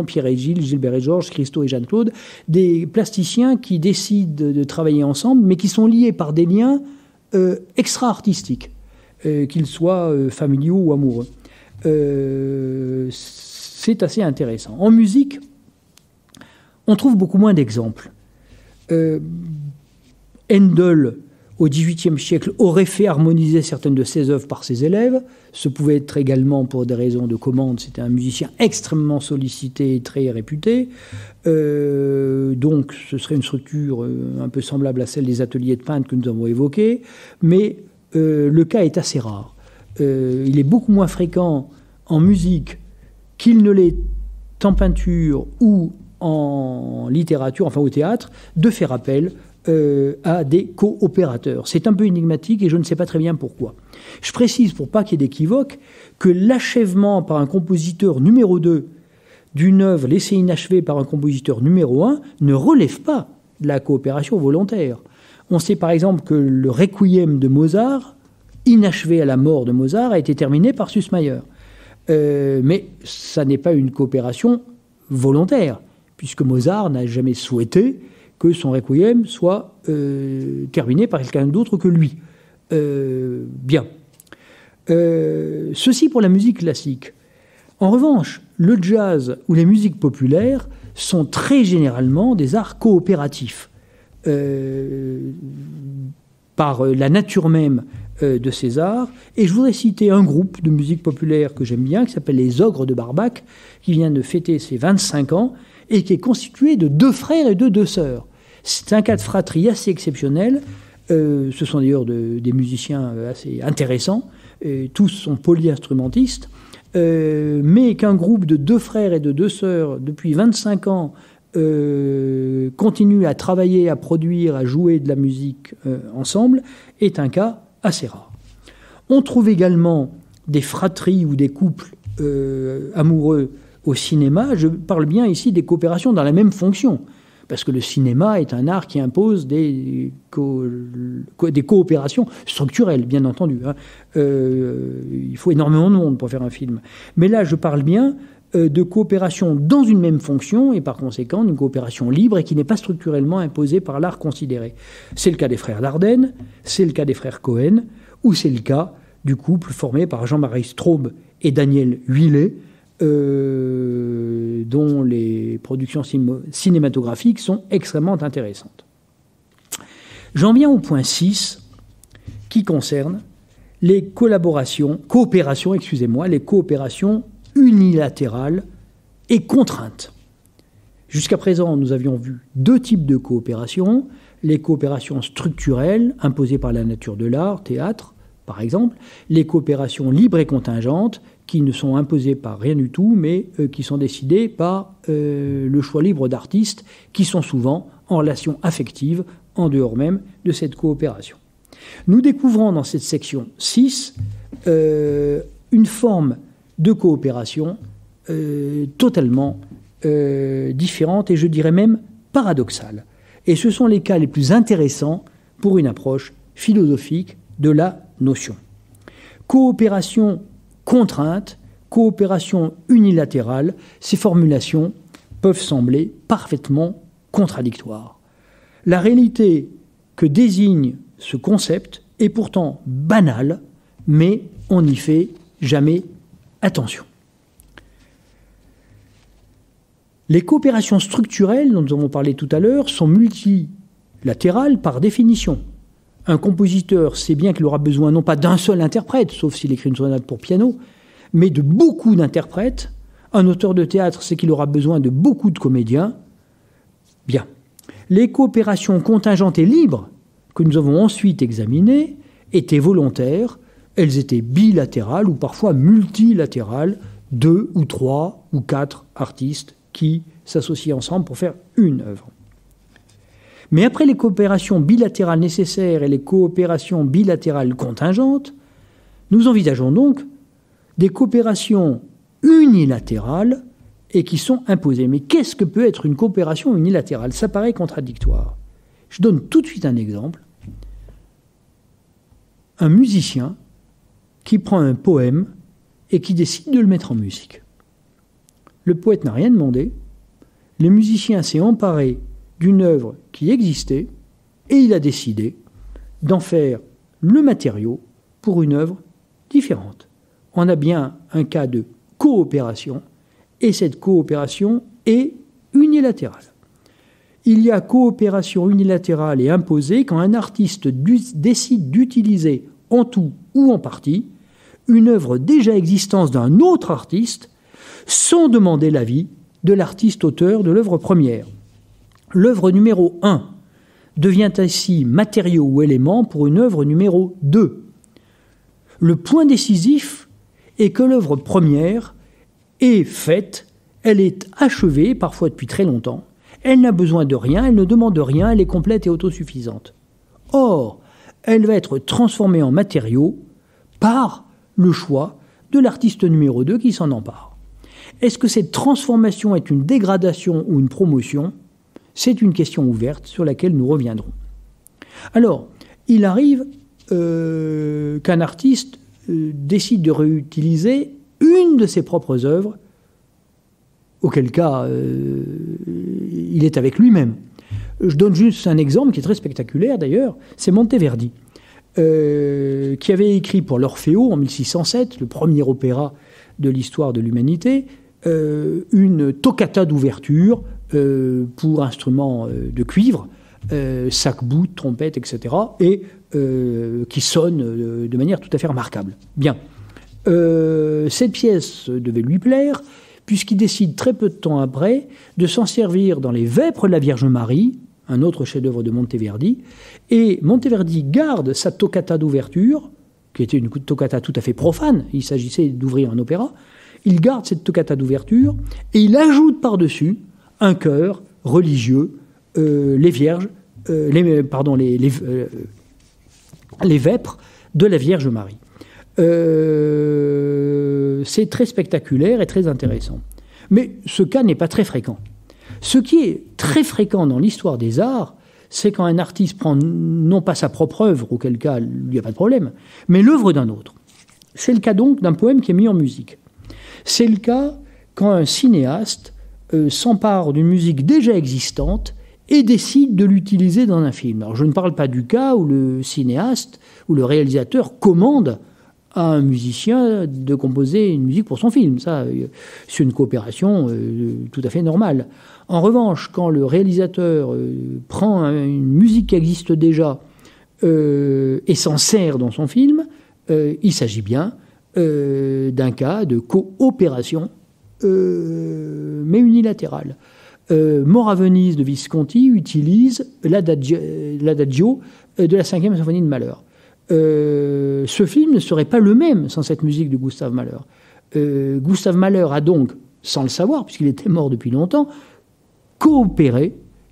Pierre et Gilles, Gilbert et Georges, Christo et Jeanne-Claude, des plasticiens qui décident de travailler ensemble, mais qui sont liés par des liens extra-artistiques, qu'ils soient familiaux ou amoureux. C'est assez intéressant. En musique, on trouve beaucoup moins d'exemples. Handel, au XVIIIe siècle, aurait fait harmoniser certaines de ses œuvres par ses élèves. Ce pouvait être également pour des raisons de commande. C'était un musicien extrêmement sollicité et très réputé. Donc, ce serait une structure un peu semblable à celle des ateliers de peintre que nous avons évoqués. Mais le cas est assez rare. Il est beaucoup moins fréquent en musique qu'il ne l'est en peinture ou en littérature, enfin au théâtre, de faire appel à des coopérateurs. C'est un peu énigmatique et je ne sais pas très bien pourquoi. Je précise, pour pas qu'il y ait d'équivoque, que l'achèvement par un compositeur numéro 2 d'une œuvre laissée inachevée par un compositeur numéro 1 ne relève pas de la coopération volontaire. On sait par exemple que le Requiem de Mozart, inachevé à la mort de Mozart, a été terminé par Süssmayr. Mais ça n'est pas une coopération volontaire, puisque Mozart n'a jamais souhaité que son Requiem soit terminé par quelqu'un d'autre que lui. Bien. Ceci pour la musique classique. En revanche, le jazz ou les musiques populaires sont très généralement des arts coopératifs. Par la nature même de ces arts. Et je voudrais citer un groupe de musique populaire que j'aime bien, qui s'appelle les Ogres de Barbac, qui vient de fêter ses 25 ans, et qui est constitué de 2 frères et de 2 sœurs. C'est un cas de fratrie assez exceptionnel. Ce sont d'ailleurs des musiciens assez intéressants. Tous sont polyinstrumentistes. Mais qu'un groupe de 2 frères et de 2 sœurs, depuis 25 ans, continue à travailler, à produire, à jouer de la musique ensemble, est un cas assez rare. On trouve également des fratries ou des couples amoureux au cinéma, je parle bien ici des coopérations dans la même fonction. Parce que le cinéma est un art qui impose des coopérations structurelles, bien entendu. Il faut énormément de monde pour faire un film. Mais là, je parle bien de coopération dans une même fonction, et par conséquent d'une coopération libre et qui n'est pas structurellement imposée par l'art considéré. C'est le cas des frères Dardenne, c'est le cas des frères Cohen, ou c'est le cas du couple formé par Jean-Marie Straub et Daniel Huillet, dont les productions cinématographiques sont extrêmement intéressantes. J'en viens au point 6, qui concerne les coopérations unilatérales et contraintes. Jusqu'à présent, nous avions vu deux types de coopérations, les coopérations structurelles imposées par la nature de l'art, théâtre, par exemple, les coopérations libres et contingentes, qui ne sont imposées par rien du tout, mais qui sont décidées par le choix libre d'artistes, qui sont souvent en relation affective, en dehors même de cette coopération. Nous découvrons dans cette section 6 une forme de coopération totalement différente, et je dirais même paradoxale. Et ce sont les cas les plus intéressants pour une approche philosophique de la notion. Coopération contrainte, coopération unilatérale, ces formulations peuvent sembler parfaitement contradictoires. La réalité que désigne ce concept est pourtant banale, mais on n'y fait jamais attention. Les coopérations structurelles, dont nous avons parlé tout à l'heure, sont multilatérales par définition. Un compositeur sait bien qu'il aura besoin non pas d'un seul interprète, sauf s'il écrit une sonate pour piano, mais de beaucoup d'interprètes. Un auteur de théâtre sait qu'il aura besoin de beaucoup de comédiens. Bien. Les coopérations contingentes et libres, que nous avons ensuite examinées, étaient volontaires. Elles étaient bilatérales ou parfois multilatérales, 2 ou 3 ou 4 artistes qui s'associent ensemble pour faire une œuvre. Mais après les coopérations bilatérales nécessaires et les coopérations bilatérales contingentes, nous envisageons donc des coopérations unilatérales et qui sont imposées. Mais qu'est-ce que peut être une coopération unilatérale ? Ça paraît contradictoire. Je donne tout de suite un exemple. Un musicien qui prend un poème et qui décide de le mettre en musique. Le poète n'a rien demandé. Le musicien s'est emparé d'une œuvre qui existait, et il a décidé d'en faire le matériau pour une œuvre différente. On a bien un cas de coopération, et cette coopération est unilatérale. Il y a coopération unilatérale et imposée quand un artiste décide d'utiliser en tout ou en partie une œuvre déjà existante d'un autre artiste sans demander l'avis de l'artiste auteur de l'œuvre première. L'œuvre numéro 1 devient ainsi matériau ou élément pour une œuvre numéro 2. Le point décisif est que l'œuvre première est faite, elle est achevée, parfois depuis très longtemps, elle n'a besoin de rien, elle ne demande rien, elle est complète et autosuffisante. Or, elle va être transformée en matériau par le choix de l'artiste numéro 2 qui s'en empare. Est-ce que cette transformation est une dégradation ou une promotion ? C'est une question ouverte sur laquelle nous reviendrons. Alors, il arrive qu'un artiste décide de réutiliser une de ses propres œuvres, auquel cas il est avec lui-même. Je donne juste un exemple qui est très spectaculaire d'ailleurs, c'est Monteverdi, qui avait écrit pour l'Orfeo en 1607, le premier opéra de l'histoire de l'humanité, une toccata d'ouverture pour instruments de cuivre, sac-bout, trompette, etc., et qui sonne de manière tout à fait remarquable. Bien. Cette pièce devait lui plaire, puisqu'il décide très peu de temps après de s'en servir dans les Vêpres de la Vierge Marie, un autre chef-d'œuvre de Monteverdi, et Monteverdi garde sa toccata d'ouverture, qui était une toccata tout à fait profane, il s'agissait d'ouvrir un opéra, il garde cette toccata d'ouverture, et il ajoute par-dessus un chœur religieux, les Vierges, les Vêpres de la Vierge Marie. C'est très spectaculaire et très intéressant. Mais ce cas n'est pas très fréquent. Ce qui est très fréquent dans l'histoire des arts, c'est quand un artiste prend non pas sa propre œuvre, auquel cas il n'y a pas de problème, mais l'œuvre d'un autre. C'est le cas donc d'un poème qui est mis en musique. C'est le cas quand un cinéaste s'empare d'une musique déjà existante et décide de l'utiliser dans un film. Alors je ne parle pas du cas où le cinéaste ou le réalisateur commande à un musicien de composer une musique pour son film. Ça, c'est une coopération tout à fait normale. En revanche, quand le réalisateur prend une musique qui existe déjà et s'en sert dans son film, il s'agit bien d'un cas de coopération, mais unilatérale. Mort à Venise de Visconti utilise l'adagio de la 5e symphonie de Mahler. Ce film ne serait pas le même sans cette musique de Gustav Mahler. Gustav Mahler a donc, sans le savoir, puisqu'il était mort depuis longtemps,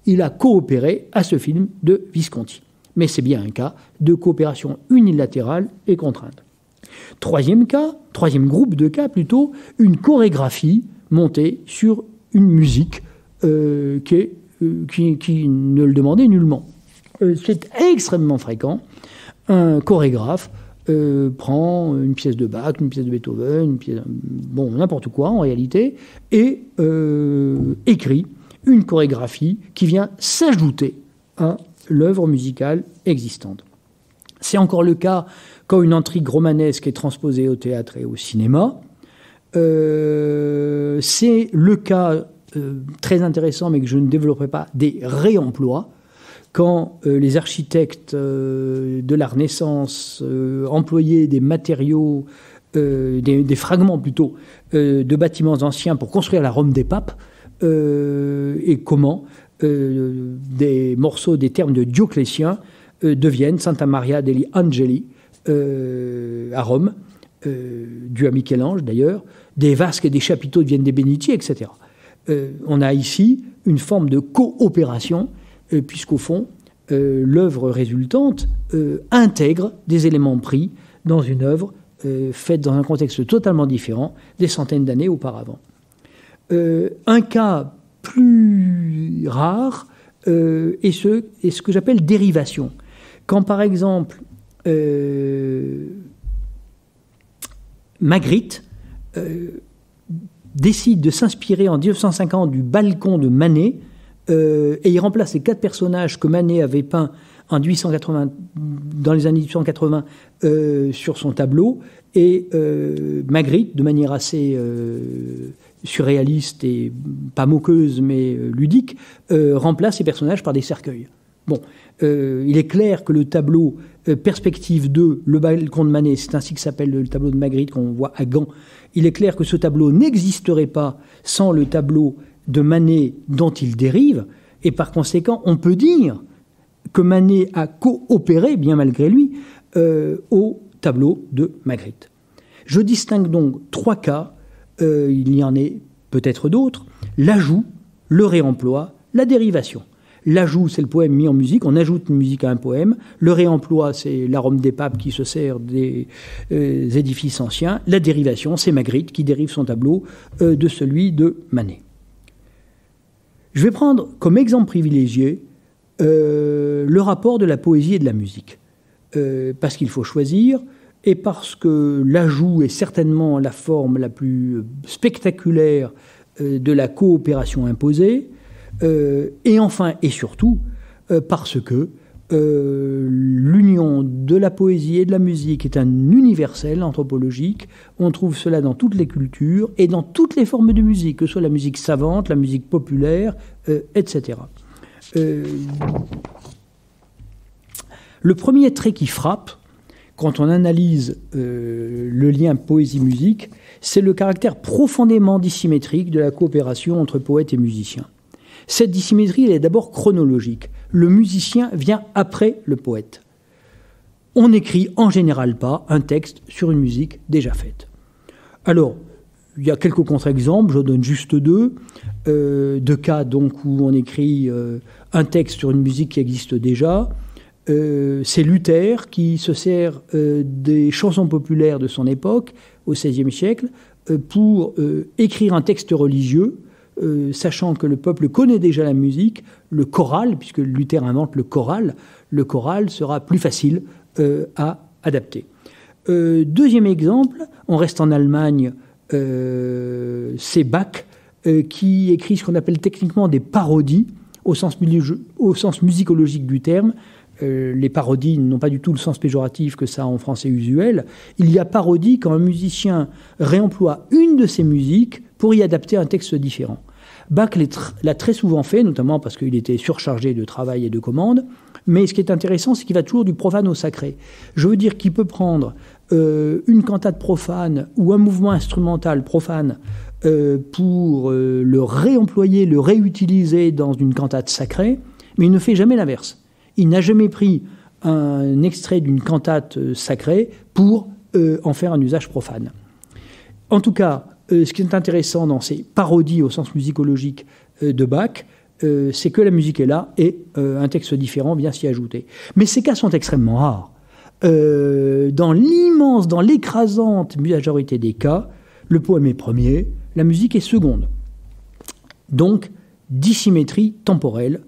il a coopéré à ce film de Visconti. Mais c'est bien un cas de coopération unilatérale et contrainte. Troisième groupe de cas plutôt, une chorégraphie montée sur une musique qui ne le demandait nullement. C'est extrêmement fréquent. Un chorégraphe prend une pièce de Bach, une pièce de Beethoven, n'importe quoi en réalité, et écrit une chorégraphie qui vient s'ajouter à l'œuvre musicale existante. C'est encore le cas quand une intrigue romanesque est transposée au théâtre et au cinéma. C'est le cas très intéressant, mais que je ne développerai pas, des réemplois, quand les architectes de la Renaissance employaient des matériaux, des fragments plutôt, de bâtiments anciens pour construire la Rome des papes, et comment des morceaux des thermes de Dioclétien deviennent Santa Maria degli Angeli à Rome, dû à Michel-Ange d'ailleurs, des vasques et des chapiteaux deviennent des bénitiers, etc. On a ici une forme de coopération, puisqu'au fond, l'œuvre résultante intègre des éléments pris dans une œuvre faite dans un contexte totalement différent des centaines d'années auparavant. Un cas plus rare est ce que j'appelle dérivation. Quand par exemple Magritte décide de s'inspirer en 1950 du balcon de Manet, et il remplace les 4 personnages que Manet avait peints dans les années 1880 sur son tableau, et Magritte, de manière assez surréaliste et pas moqueuse mais ludique, remplace ces personnages par des cercueils. Bon, il est clair que le tableau Perspective 2, le balcon de Manet, c'est ainsi que s'appelle le tableau de Magritte qu'on voit à Gand, il est clair que ce tableau n'existerait pas sans le tableau de Manet dont il dérive, et par conséquent, on peut dire que Manet a coopéré, bien malgré lui, au tableau de Magritte. Je distingue donc 3 cas, il y en est peut-être d'autres: l'ajout, le réemploi, la dérivation. L'ajout, c'est le poème mis en musique, on ajoute une musique à un poème. Le réemploi, c'est la Rome des papes qui se sert des édifices anciens. La dérivation, c'est Magritte qui dérive son tableau de celui de Manet. Je vais prendre comme exemple privilégié le rapport de la poésie et de la musique, parce qu'il faut choisir, et parce que l'ajout est certainement la forme la plus spectaculaire de la coopération imposée, et enfin et surtout parce que l'union de la poésie et de la musique est un universel anthropologique. On trouve cela dans toutes les cultures et dans toutes les formes de musique, que ce soit la musique savante, la musique populaire, etc. Le premier trait qui frappe quand on analyse le lien poésie-musique, c'est le caractère profondément dissymétrique de la coopération entre poètes et musiciens. Cette dissymétrie, elle est d'abord chronologique. Le musicien vient après le poète. On n'écrit en général pas un texte sur une musique déjà faite. Alors, il y a quelques contre-exemples, je donne juste 2. 2 cas donc où on écrit un texte sur une musique qui existe déjà. c'est Luther qui se sert des chansons populaires de son époque, au XVIe siècle, pour écrire un texte religieux, sachant que le peuple connaît déjà la musique, le choral, puisque Luther invente le choral sera plus facile à adapter. Deuxième exemple, on reste en Allemagne, c'est Bach qui écrit ce qu'on appelle techniquement des parodies, au sens musicologique du terme. Les parodies n'ont pas du tout le sens péjoratif que ça a en français usuel. Il y a parodie quand un musicien réemploie une de ses musiques pour y adapter un texte différent. Bach l'a très souvent fait, notamment parce qu'il était surchargé de travail et de commandes. Mais ce qui est intéressant, c'est qu'il va toujours du profane au sacré. Je veux dire qu'il peut prendre une cantate profane ou un mouvement instrumental profane pour le réemployer, le réutiliser dans une cantate sacrée, mais il ne fait jamais l'inverse. Il n'a jamais pris un extrait d'une cantate sacrée pour en faire un usage profane. En tout cas, ce qui est intéressant dans ces parodies au sens musicologique de Bach, c'est que la musique est là et un texte différent vient s'y ajouter. Mais ces cas sont extrêmement rares. Dans l'écrasante majorité des cas, le poème est premier, la musique est seconde. Donc, dissymétrie temporelle,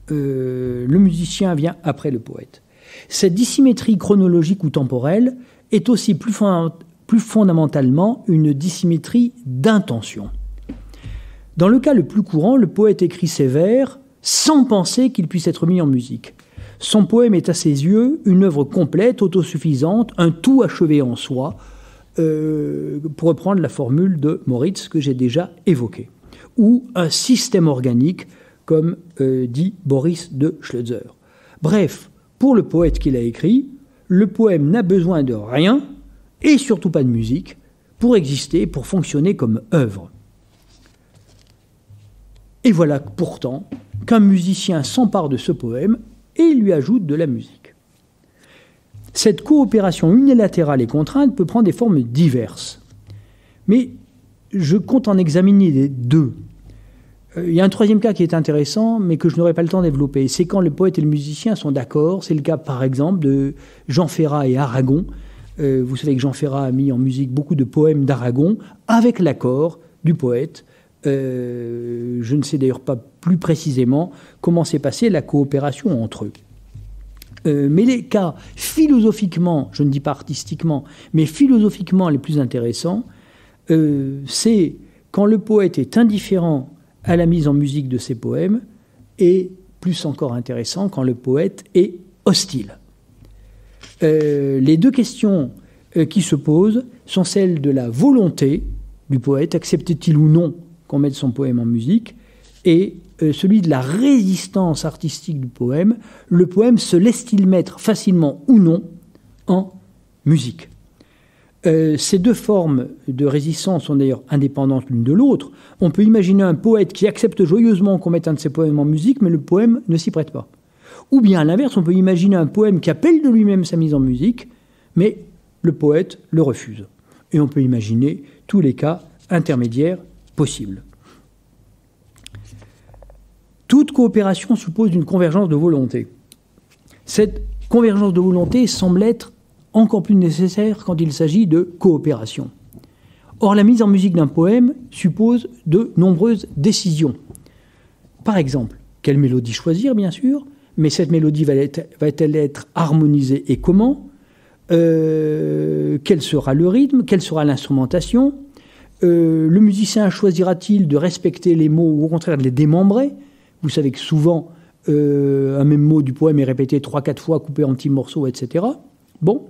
le musicien vient après le poète. Cette dissymétrie chronologique ou temporelle est aussi plus fondamentalement une dissymétrie d'intention. Dans le cas le plus courant, le poète écrit ses vers sans penser qu'ils puissent être mis en musique. Son poème est à ses yeux une œuvre complète, autosuffisante, un tout achevé en soi, pour reprendre la formule de Moritz que j'ai déjà évoquée, ou un système organique, comme dit Boris de Schlözer. Bref, pour le poète qui l'a écrit, le poème n'a besoin de rien, et surtout pas de musique, pour exister, pour fonctionner comme œuvre. Et voilà pourtant qu'un musicien s'empare de ce poème et lui ajoute de la musique. Cette coopération unilatérale et contrainte peut prendre des formes diverses. Mais je compte en examiner les deux. Il y a un troisième cas qui est intéressant, mais que je n'aurai pas le temps de développer. C'est quand le poète et le musicien sont d'accord. C'est le cas, par exemple, de Jean Ferrat et Aragon. Vous savez que Jean Ferrat a mis en musique beaucoup de poèmes d'Aragon avec l'accord du poète. Je ne sais d'ailleurs pas plus précisément comment s'est passée la coopération entre eux. Mais les cas philosophiquement, je ne dis pas artistiquement, mais philosophiquement les plus intéressants, c'est quand le poète est indifférent à la mise en musique de ses poèmes, et plus encore intéressant quand le poète est hostile. Les deux questions qui se posent sont celles de la volonté du poète, accepte-t-il ou non qu'on mette son poème en musique, et celui de la résistance artistique du poème. Le poème se laisse-t-il mettre facilement ou non en musique? Ces deux formes de résistance sont d'ailleurs indépendantes l'une de l'autre. On peut imaginer un poète qui accepte joyeusement qu'on mette un de ses poèmes en musique, mais le poème ne s'y prête pas. Ou bien à l'inverse, on peut imaginer un poème qui appelle de lui-même sa mise en musique, mais le poète le refuse. Et on peut imaginer tous les cas intermédiaires possibles. Toute coopération suppose une convergence de volonté. Cette convergence de volonté semble être encore plus nécessaire quand il s'agit de coopération. Or, la mise en musique d'un poème suppose de nombreuses décisions. Par exemple, quelle mélodie choisir, bien sûr, mais cette mélodie va-t-elle être harmonisée et comment? Quel sera le rythme? Quelle sera l'instrumentation? Le musicien choisira-t-il de respecter les mots ou au contraire de les démembrer? Vous savez que souvent, un même mot du poème est répété 3-4 fois, coupé en petits morceaux, etc. Bon.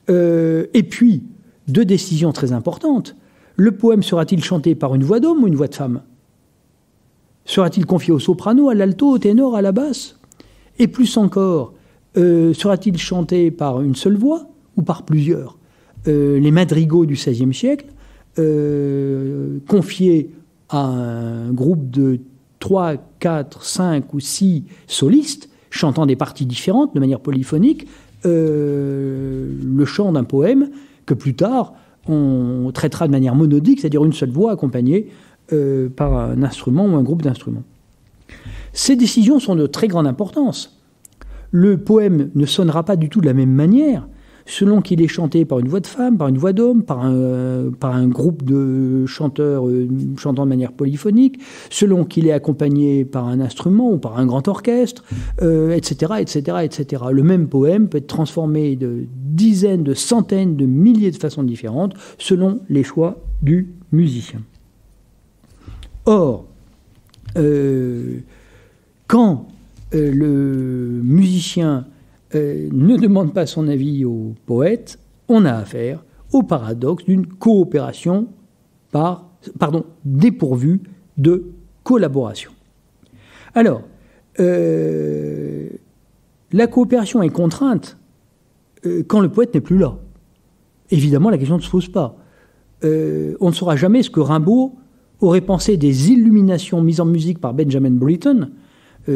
Et puis, deux décisions très importantes. Le poème sera-t-il chanté par une voix d'homme ou une voix de femme? Sera-t-il confié au soprano, à l'alto, au ténor, à la basse? Et plus encore, sera-t-il chanté par une seule voix ou par plusieurs? Les madrigaux du XVIe siècle, confiés à un groupe de 3, 4, 5 ou 6 solistes, chantant des parties différentes de manière polyphonique, le chant d'un poème que plus tard on traitera de manière monodique, c'est-à-dire une seule voix accompagnée par un instrument ou un groupe d'instruments. Ces décisions sont de très grande importance. le poème ne sonnera pas du tout de la même manière selon qu'il est chanté par une voix de femme, par une voix d'homme, par un groupe de chanteurs chantant de manière polyphonique, selon qu'il est accompagné par un instrument ou par un grand orchestre, etc., etc., etc. Le même poème peut être transformé de dizaines, de centaines, de milliers de façons différentes selon les choix du musicien. Or, quand le musicien ne demande pas son avis au poète, on a affaire au paradoxe d'une coopération dépourvue de collaboration. Alors, la coopération est contrainte quand le poète n'est plus là. Évidemment, la question ne se pose pas. On ne saura jamais ce que Rimbaud aurait pensé des Illuminations mises en musique par Benjamin Britten,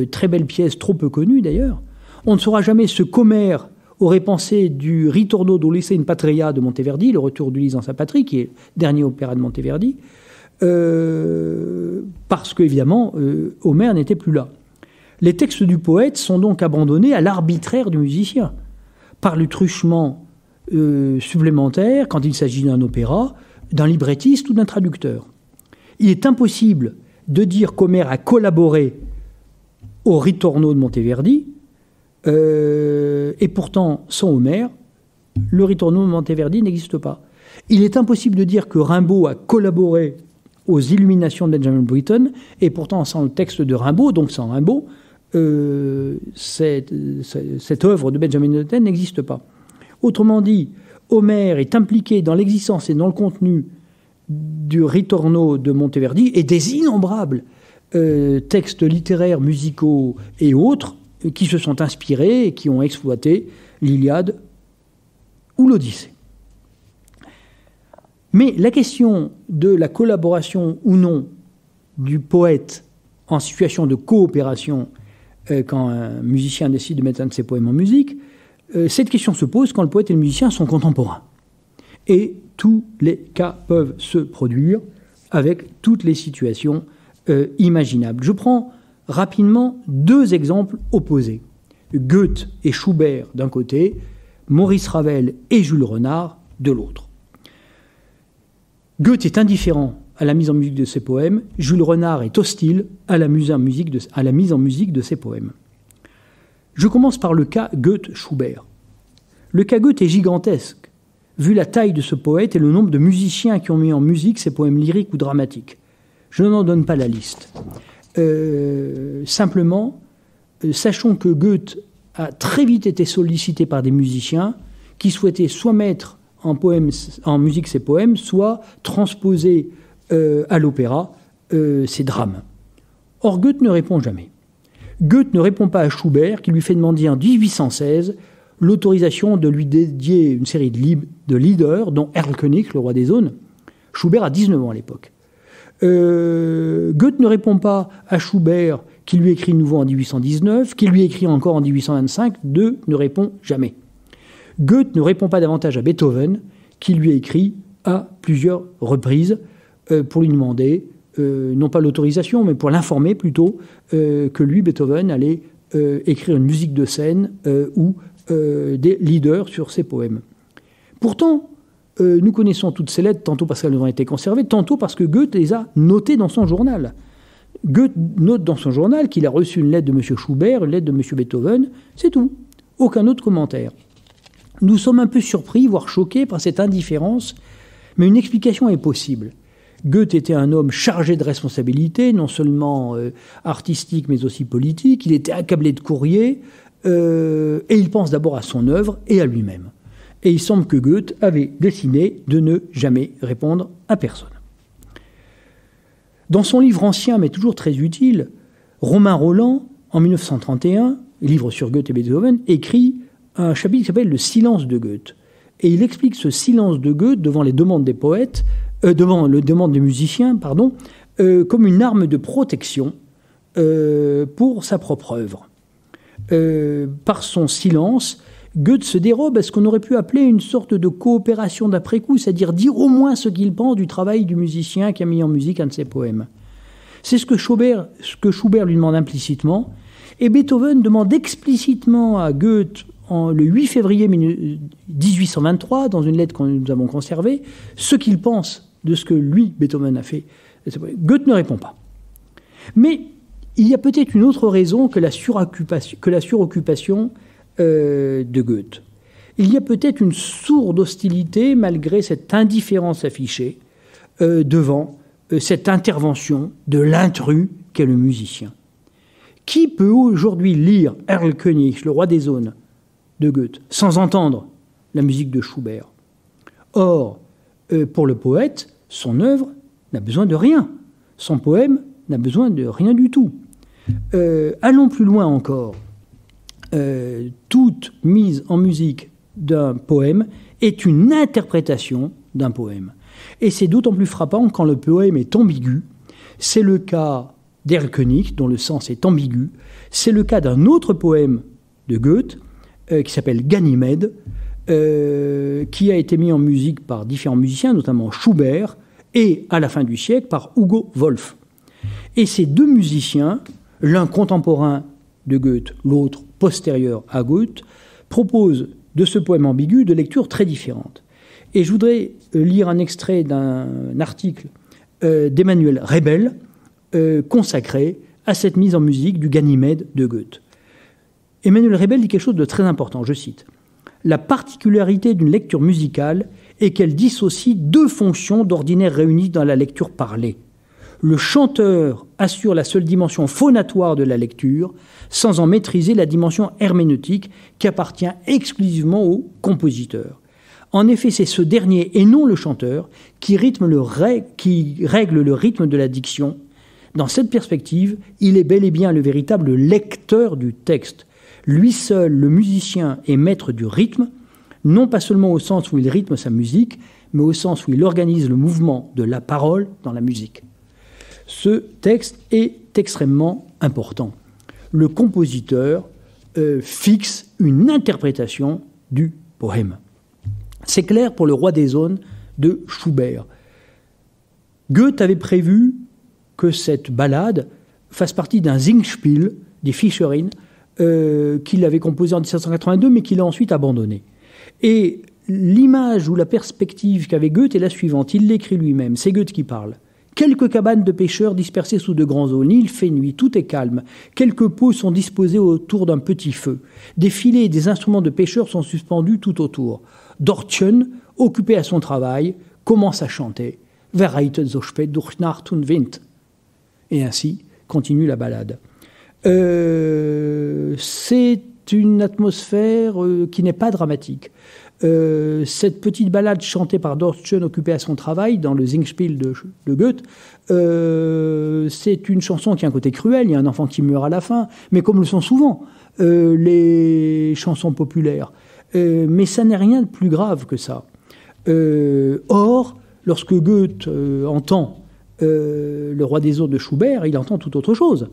très belle pièce, trop peu connue d'ailleurs. On ne saura jamais ce qu'Homère aurait pensé du Ritorno d'Ulisse in Patria de Monteverdi, le retour d'Ulysse dans sa patrie, qui est le dernier opéra de Monteverdi, parce qu'évidemment, Homère n'était plus là. Les textes du poète sont donc abandonnés à l'arbitraire du musicien, par le truchement supplémentaire, quand il s'agit d'un opéra, d'un librettiste ou d'un traducteur. Il est impossible de dire qu'Homère a collaboré au Ritorno de Monteverdi, et pourtant, sans Homère, le Ritorno de Monteverdi n'existe pas. Il est impossible de dire que Rimbaud a collaboré aux Illuminations de Benjamin Britten, et pourtant, sans le texte de Rimbaud, donc sans Rimbaud, cette œuvre de Benjamin Britten n'existe pas. Autrement dit, Homère est impliqué dans l'existence et dans le contenu du Ritorno de Monteverdi et des innombrables textes littéraires, musicaux et autres qui se sont inspirés et qui ont exploité l'Iliade ou l'Odyssée. Mais la question de la collaboration ou non du poète en situation de coopération quand un musicien décide de mettre un de ses poèmes en musique, cette question se pose quand le poète et le musicien sont contemporains. Et tous les cas peuvent se produire avec toutes les situations imaginables. Je prends rapidement deux exemples opposés. Goethe et Schubert d'un côté, Maurice Ravel et Jules Renard de l'autre. Goethe est indifférent à la mise en musique de ses poèmes, Jules Renard est hostile à la mise en musique de ses poèmes. Je commence par le cas Goethe-Schubert. Le cas Goethe est gigantesque, vu la taille de ce poète et le nombre de musiciens qui ont mis en musique ses poèmes lyriques ou dramatiques. Je n'en donne pas la liste. Simplement, sachons que Goethe a très vite été sollicité par des musiciens qui souhaitaient soit mettre en musique ses poèmes, soit transposer à l'opéra ses drames. Or, Goethe ne répond jamais. Goethe ne répond pas à Schubert, qui lui fait demander en 1816 l'autorisation de lui dédier une série de lieder, dont Erlkönig, le roi des Aunes. Schubert a 19 ans à l'époque. Goethe ne répond pas à Schubert, qui lui écrit nouveau en 1819, qui lui écrit encore en 1825, ne répond jamais. Goethe ne répond pas davantage à Beethoven, qui lui écrit à plusieurs reprises pour lui demander, non pas l'autorisation, mais pour l'informer plutôt, que lui, Beethoven, allait écrire une musique de scène ou des lieder sur ses poèmes. Pourtant, nous connaissons toutes ces lettres, tantôt parce qu'elles ont été conservées, tantôt parce que Goethe les a notées dans son journal. Goethe note dans son journal qu'il a reçu une lettre de M. Schubert, une lettre de M. Beethoven, c'est tout. Aucun autre commentaire. Nous sommes un peu surpris, voire choqués par cette indifférence, mais une explication est possible. Goethe était un homme chargé de responsabilités, non seulement artistiques, mais aussi politiques. Il était accablé de courriers, et il pense d'abord à son œuvre et à lui-même. Et il semble que Goethe avait décidé de ne jamais répondre à personne. Dans son livre ancien, mais toujours très utile, Romain Rolland, en 1931, livre sur Goethe et Beethoven, écrit un chapitre qui s'appelle « Le silence de Goethe ». Et il explique ce silence de Goethe devant les demandes des poètes, devant les demandes des musiciens, comme une arme de protection pour sa propre œuvre. Par son silence, Goethe se dérobe à ce qu'on aurait pu appeler une sorte de coopération d'après-coup, c'est-à-dire dire au moins ce qu'il pense du travail du musicien qui a mis en musique un de ses poèmes. C'est ce que Schubert lui demande implicitement, Et Beethoven demande explicitement à Goethe, le 8 février 1823, dans une lettre que nous avons conservée, ce qu'il pense de ce que lui, Beethoven, a fait. Goethe ne répond pas. Mais il y a peut-être une autre raison que la suroccupation de Goethe. Il y a peut-être une sourde hostilité, malgré cette indifférence affichée, devant cette intervention de l'intrus qu'est le musicien. Qui peut aujourd'hui lire Erlkönig, le roi des Aunes, de Goethe, sans entendre la musique de Schubert? Or, pour le poète, son œuvre n'a besoin de rien. Son poème n'a besoin de rien du tout. Allons plus loin encore. Toute mise en musique d'un poème est une interprétation d'un poème. Et c'est d'autant plus frappant quand le poème est ambigu. C'est le cas d'Erlkönig, dont le sens est ambigu. C'est le cas d'un autre poème de Goethe, qui s'appelle Ganymède, qui a été mis en musique par différents musiciens, notamment Schubert, et à la fin du siècle par Hugo Wolf. Et ces deux musiciens, l'un contemporain de Goethe, l'autre postérieur à Goethe, proposent de ce poème ambigu de lectures très différentes. Et je voudrais lire un extrait d'un article d'Emmanuel Rebel consacré à cette mise en musique du Ganymède de Goethe. Emmanuel Rebel dit quelque chose de très important, je cite. « La particularité d'une lecture musicale est qu'elle dissocie deux fonctions d'ordinaire réunies dans la lecture parlée. Le chanteur assure la seule dimension phonatoire de la lecture, sans en maîtriser la dimension herméneutique qui appartient exclusivement au compositeur. En effet, c'est ce dernier, et non le chanteur, qui règle le rythme de la diction. Dans cette perspective, il est bel et bien le véritable lecteur du texte. Lui seul, le musicien, est maître du rythme, non pas seulement au sens où il rythme sa musique, mais au sens où il organise le mouvement de la parole dans la musique. » Ce texte est extrêmement important. Le compositeur fixe une interprétation du poème. C'est clair pour le roi des Aunes de Schubert. Goethe avait prévu que cette ballade fasse partie d'un Singspiel des Fischerin qu'il avait composé en 1782, mais qu'il a ensuite abandonné. Et l'image ou la perspective qu'avait Goethe est la suivante. Il l'écrit lui-même, c'est Goethe qui parle. Quelques cabanes de pêcheurs dispersées sous de grands aunes. Il fait nuit, tout est calme. Quelques pots sont disposés autour d'un petit feu. Des filets et des instruments de pêcheurs sont suspendus tout autour. Dortchen, occupé à son travail, commence à chanter. Wer reitet so spät durch Nacht und Wind? Et ainsi continue la ballade. C'est une atmosphère qui n'est pas dramatique. Cette petite ballade chantée par Dortchen occupé à son travail dans le Singspiel de Goethe, c'est une chanson qui a un côté cruel, il y a un enfant qui meurt à la fin, mais comme le sont souvent les chansons populaires. Mais ça n'est rien de plus grave que ça. Or, lorsque Goethe entend le roi des Aunes de Schubert, il entend tout autre chose.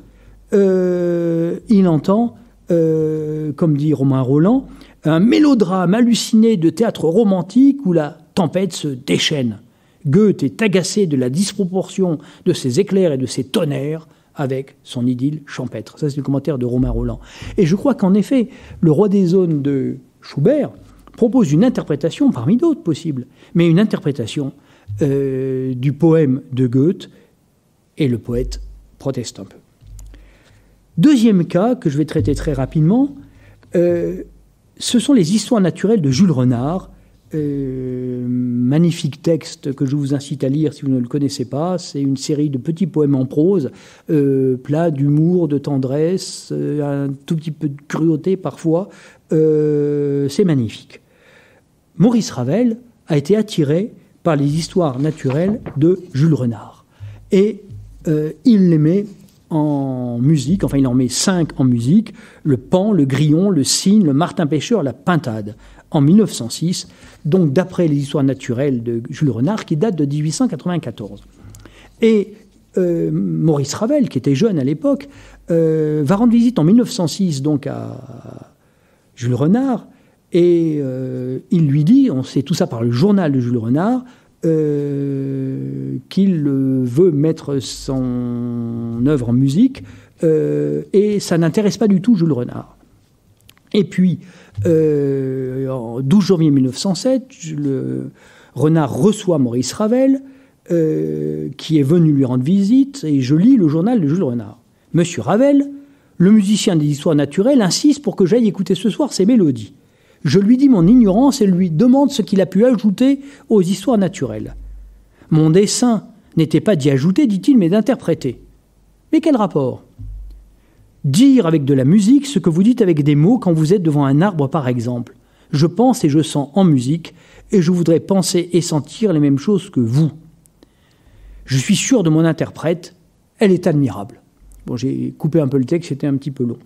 Il entend, comme dit Romain Rolland, un mélodrame halluciné de théâtre romantique où la tempête se déchaîne. Goethe est agacé de la disproportion de ses éclairs et de ses tonnerres avec son idylle champêtre. Ça, c'est le commentaire de Romain Rolland. Et je crois qu'en effet, le roi des Aunes de Schubert propose une interprétation, parmi d'autres possibles, mais une interprétation du poème de Goethe, et le poète proteste un peu. Deuxième cas que je vais traiter très rapidement, ce sont les histoires naturelles de Jules Renard. Magnifique texte que je vous incite à lire si vous ne le connaissez pas. C'est une série de petits poèmes en prose, pleins d'humour, de tendresse, un tout petit peu de cruauté parfois. C'est magnifique. Maurice Ravel a été attiré par les histoires naturelles de Jules Renard. Et il les met en musique, enfin il en met 5 en musique, le Paon, le Grillon, le Cygne, le Martin Pêcheur, la Pintade, en 1906, donc d'après les histoires naturelles de Jules Renard, qui datent de 1894. Et Maurice Ravel, qui était jeune à l'époque, va rendre visite en 1906 donc à Jules Renard, et il lui dit, on sait tout ça par le journal de Jules Renard, qu'il veut mettre son œuvre en musique et ça n'intéresse pas du tout Jules Renard. Et puis, en 12 janvier 1907, Renard reçoit Maurice Ravel, qui est venu lui rendre visite, et je lis le journal de Jules Renard. « Monsieur Ravel, le musicien des histoires naturelles, insiste pour que j'aille écouter ce soir ses mélodies. Je lui dis mon ignorance et lui demande ce qu'il a pu ajouter aux histoires naturelles. Mon dessein n'était pas d'y ajouter, dit-il, mais d'interpréter. Mais quel rapport ? Dire avec de la musique ce que vous dites avec des mots quand vous êtes devant un arbre, par exemple. Je pense et je sens en musique, et je voudrais penser et sentir les mêmes choses que vous. Je suis sûr de mon interprète, elle est admirable. » Bon, j'ai coupé un peu le texte, c'était un petit peu long.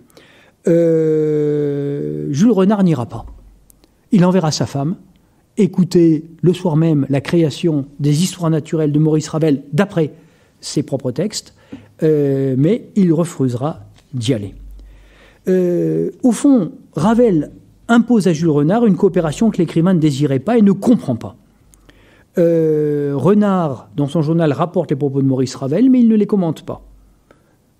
Jules Renard n'ira pas. Il enverra sa femme écouter le soir même la création des histoires naturelles de Maurice Ravel d'après ses propres textes, mais il refusera d'y aller. Au fond, Ravel impose à Jules Renard une coopération que l'écrivain ne désirait pas et ne comprend pas. Renard, dans son journal, rapporte les propos de Maurice Ravel, mais il ne les commente pas.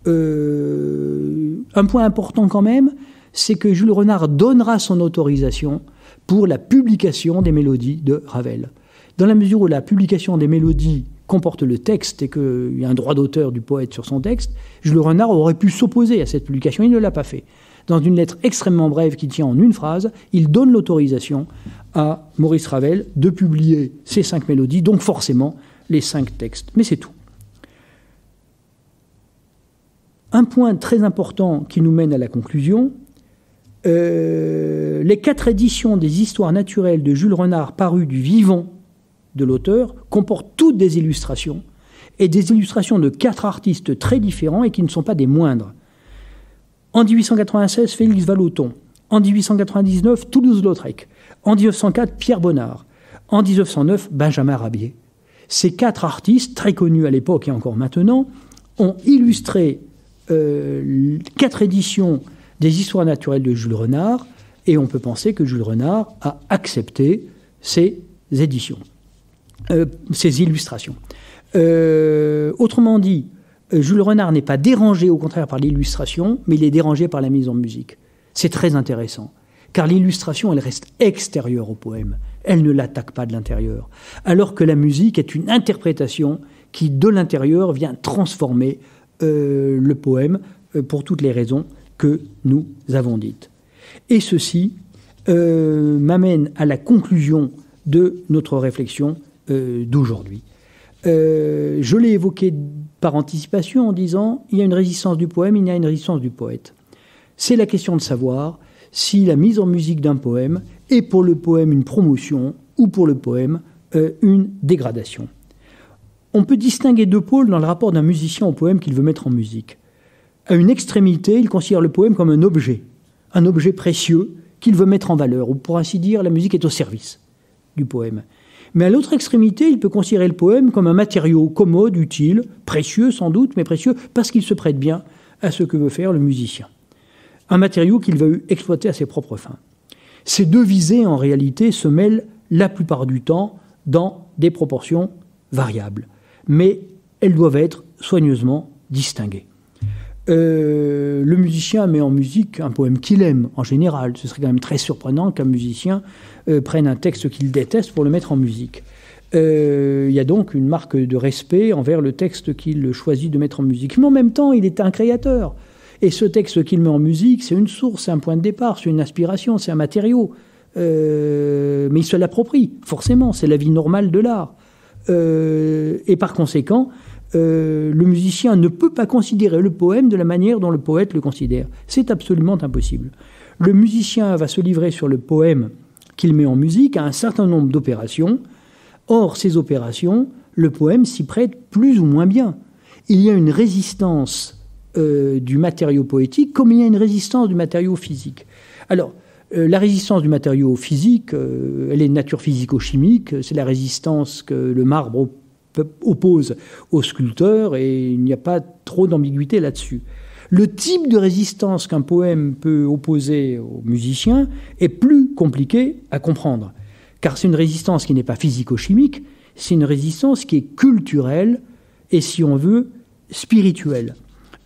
Un point important quand même, c'est que Jules Renard donnera son autorisation pour la publication des mélodies de Ravel. Dans la mesure où la publication des mélodies comporte le texte et qu'il y a un droit d'auteur du poète sur son texte, Jules Renard aurait pu s'opposer à cette publication, il ne l'a pas fait. Dans une lettre extrêmement brève qui tient en une phrase, il donne l'autorisation à Maurice Ravel de publier ces 5 mélodies, donc forcément les 5 textes. Mais c'est tout. Un point très important qui nous mène à la conclusion, les 4 éditions des histoires naturelles de Jules Renard parues du vivant de l'auteur comportent toutes des illustrations, et des illustrations de 4 artistes très différents et qui ne sont pas des moindres. En 1896, Félix Vallotton. En 1899, Toulouse-Lautrec. En 1904, Pierre Bonnard. En 1909, Benjamin Rabier. Ces 4 artistes, très connus à l'époque et encore maintenant, ont illustré 4 éditions des histoires naturelles de Jules Renard, et on peut penser que Jules Renard a accepté ces éditions, ces illustrations. Autrement dit, Jules Renard n'est pas dérangé, au contraire, par l'illustration, mais il est dérangé par la mise en musique. C'est très intéressant, car l'illustration, elle reste extérieure au poème. Elle ne l'attaque pas de l'intérieur. Alors que la musique est une interprétation qui, de l'intérieur, vient transformer le poème pour toutes les raisons que nous avons dites. Et ceci m'amène à la conclusion de notre réflexion d'aujourd'hui. Je l'ai évoqué par anticipation en disant il y a une résistance du poème, il y a une résistance du poète. C'est la question de savoir si la mise en musique d'un poème est pour le poème une promotion ou pour le poème une dégradation. On peut distinguer 2 pôles dans le rapport d'un musicien au poème qu'il veut mettre en musique. À une extrémité, il considère le poème comme un objet précieux qu'il veut mettre en valeur, ou pour ainsi dire, la musique est au service du poème. Mais à l'autre extrémité, il peut considérer le poème comme un matériau commode, utile, précieux sans doute, mais précieux parce qu'il se prête bien à ce que veut faire le musicien. Un matériau qu'il veut exploiter à ses propres fins. Ces 2 visées, en réalité, se mêlent la plupart du temps dans des proportions variables. Mais elles doivent être soigneusement distinguées. Le musicien met en musique un poème qu'il aime, en général. Ce serait quand même très surprenant qu'un musicien prenne un texte qu'il déteste pour le mettre en musique. Il y a donc une marque de respect envers le texte qu'il choisit de mettre en musique. Mais en même temps, il est un créateur. Et ce texte qu'il met en musique, c'est une source, c'est un point de départ, c'est une inspiration, c'est un matériau. Mais il se l'approprie, forcément, c'est la vie normale de l'art. Et par conséquent, le musicien ne peut pas considérer le poème de la manière dont le poète le considère. C'est absolument impossible. Le musicien va se livrer sur le poème qu'il met en musique à un certain nombre d'opérations. Or, ces opérations, le poème s'y prête plus ou moins bien. Il y a une résistance du matériau poétique comme il y a une résistance du matériau physique. Alors, la résistance du matériau physique, elle est de nature physico-chimique, c'est la résistance que le marbre oppose au sculpteur et il n'y a pas trop d'ambiguïté là-dessus. Le type de résistance qu'un poème peut opposer au musicien est plus compliqué à comprendre, car c'est une résistance qui n'est pas physico-chimique, c'est une résistance qui est culturelle et, si on veut, spirituelle.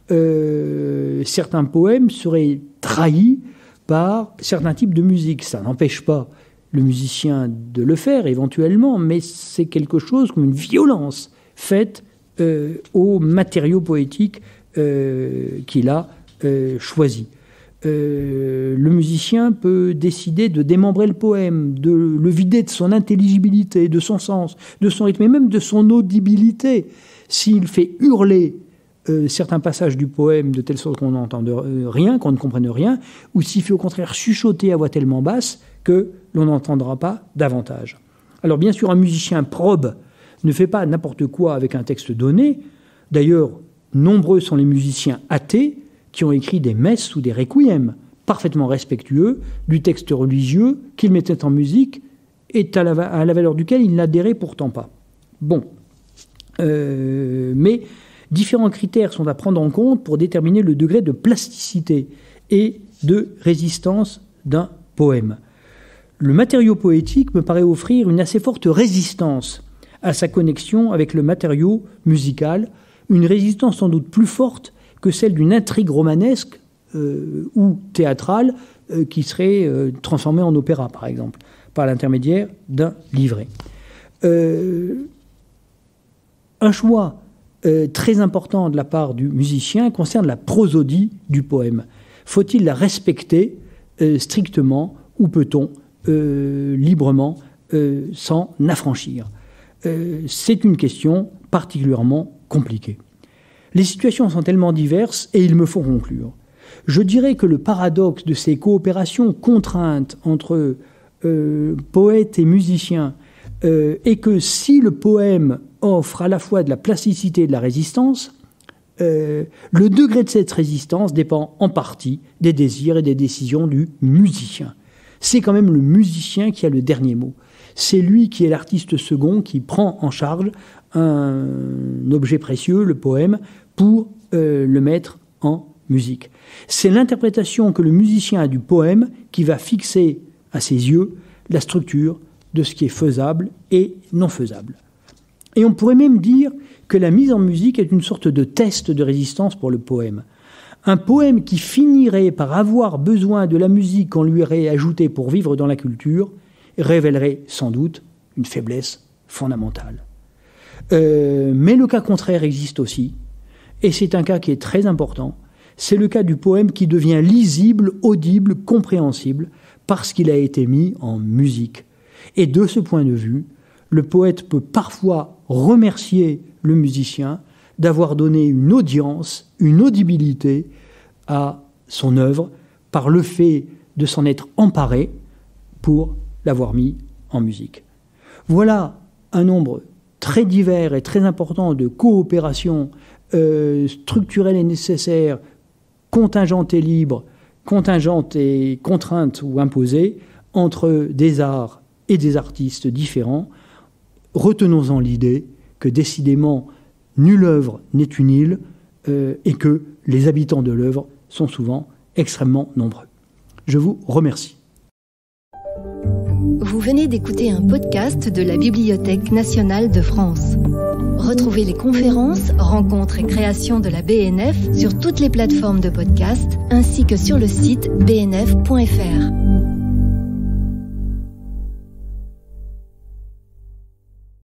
certains poèmes seraient trahis par certains types de musique. Ça n'empêche pas le musicien de le faire éventuellement, mais c'est quelque chose comme une violence faite aux matériaux poétiques qu'il a choisis. Le musicien peut décider de démembrer le poème, de le vider de son intelligibilité, de son sens, de son rythme et même de son audibilité. S'il fait hurler certains passages du poème de telle sorte qu'on n'entende rien, qu'on ne comprenne rien, ou s'il fait au contraire chuchoter à voix tellement basse que l'on n'entendra pas davantage. Alors bien sûr, un musicien probe ne fait pas n'importe quoi avec un texte donné. D'ailleurs, nombreux sont les musiciens athées qui ont écrit des messes ou des requiems parfaitement respectueux du texte religieux qu'ils mettaient en musique et à la valeur duquel ils n'adhéraient pourtant pas. Bon. Mais différents critères sont à prendre en compte pour déterminer le degré de plasticité et de résistance d'un poème. Le matériau poétique me paraît offrir une assez forte résistance à sa connexion avec le matériau musical, une résistance sans doute plus forte que celle d'une intrigue romanesque ou théâtrale qui serait transformée en opéra, par exemple, par l'intermédiaire d'un livret. Un choix très important de la part du musicien concerne la prosodie du poème. Faut-il la respecter strictement ou peut-on librement s'en affranchir? C'est une question particulièrement compliquée. Les situations sont tellement diverses et il me faut conclure. Je dirais que le paradoxe de ces coopérations contraintes entre poètes et musiciens est que si le poème offre à la fois de la plasticité et de la résistance, le degré de cette résistance dépend en partie des désirs et des décisions du musicien. C'est quand même le musicien qui a le dernier mot. C'est lui qui est l'artiste second qui prend en charge un objet précieux, le poème, pour le mettre en musique. C'est l'interprétation que le musicien a du poème qui va fixer à ses yeux la structure de ce qui est faisable et non faisable. Et on pourrait même dire que la mise en musique est une sorte de test de résistance pour le poème. Un poème qui finirait par avoir besoin de la musique qu'on lui aurait ajoutée pour vivre dans la culture révélerait sans doute une faiblesse fondamentale. Mais le cas contraire existe aussi, et c'est un cas qui est très important. C'est le cas du poème qui devient lisible, audible, compréhensible, parce qu'il a été mis en musique. Et de ce point de vue, le poète peut parfois remercier le musicien d'avoir donné une audience, une audibilité à son œuvre par le fait de s'en être emparé pour l'avoir mis en musique. Voilà un nombre très divers et très important de coopérations structurelles et nécessaires, contingentes et libres, contingentes et contraintes ou imposées, entre des arts et des artistes différents. Retenons-en l'idée que décidément, nulle œuvre n'est une île et que les habitants de l'œuvre sont souvent extrêmement nombreux. Je vous remercie. Vous venez d'écouter un podcast de la Bibliothèque nationale de France. Retrouvez les conférences, rencontres et créations de la BNF sur toutes les plateformes de podcast ainsi que sur le site bnf.fr.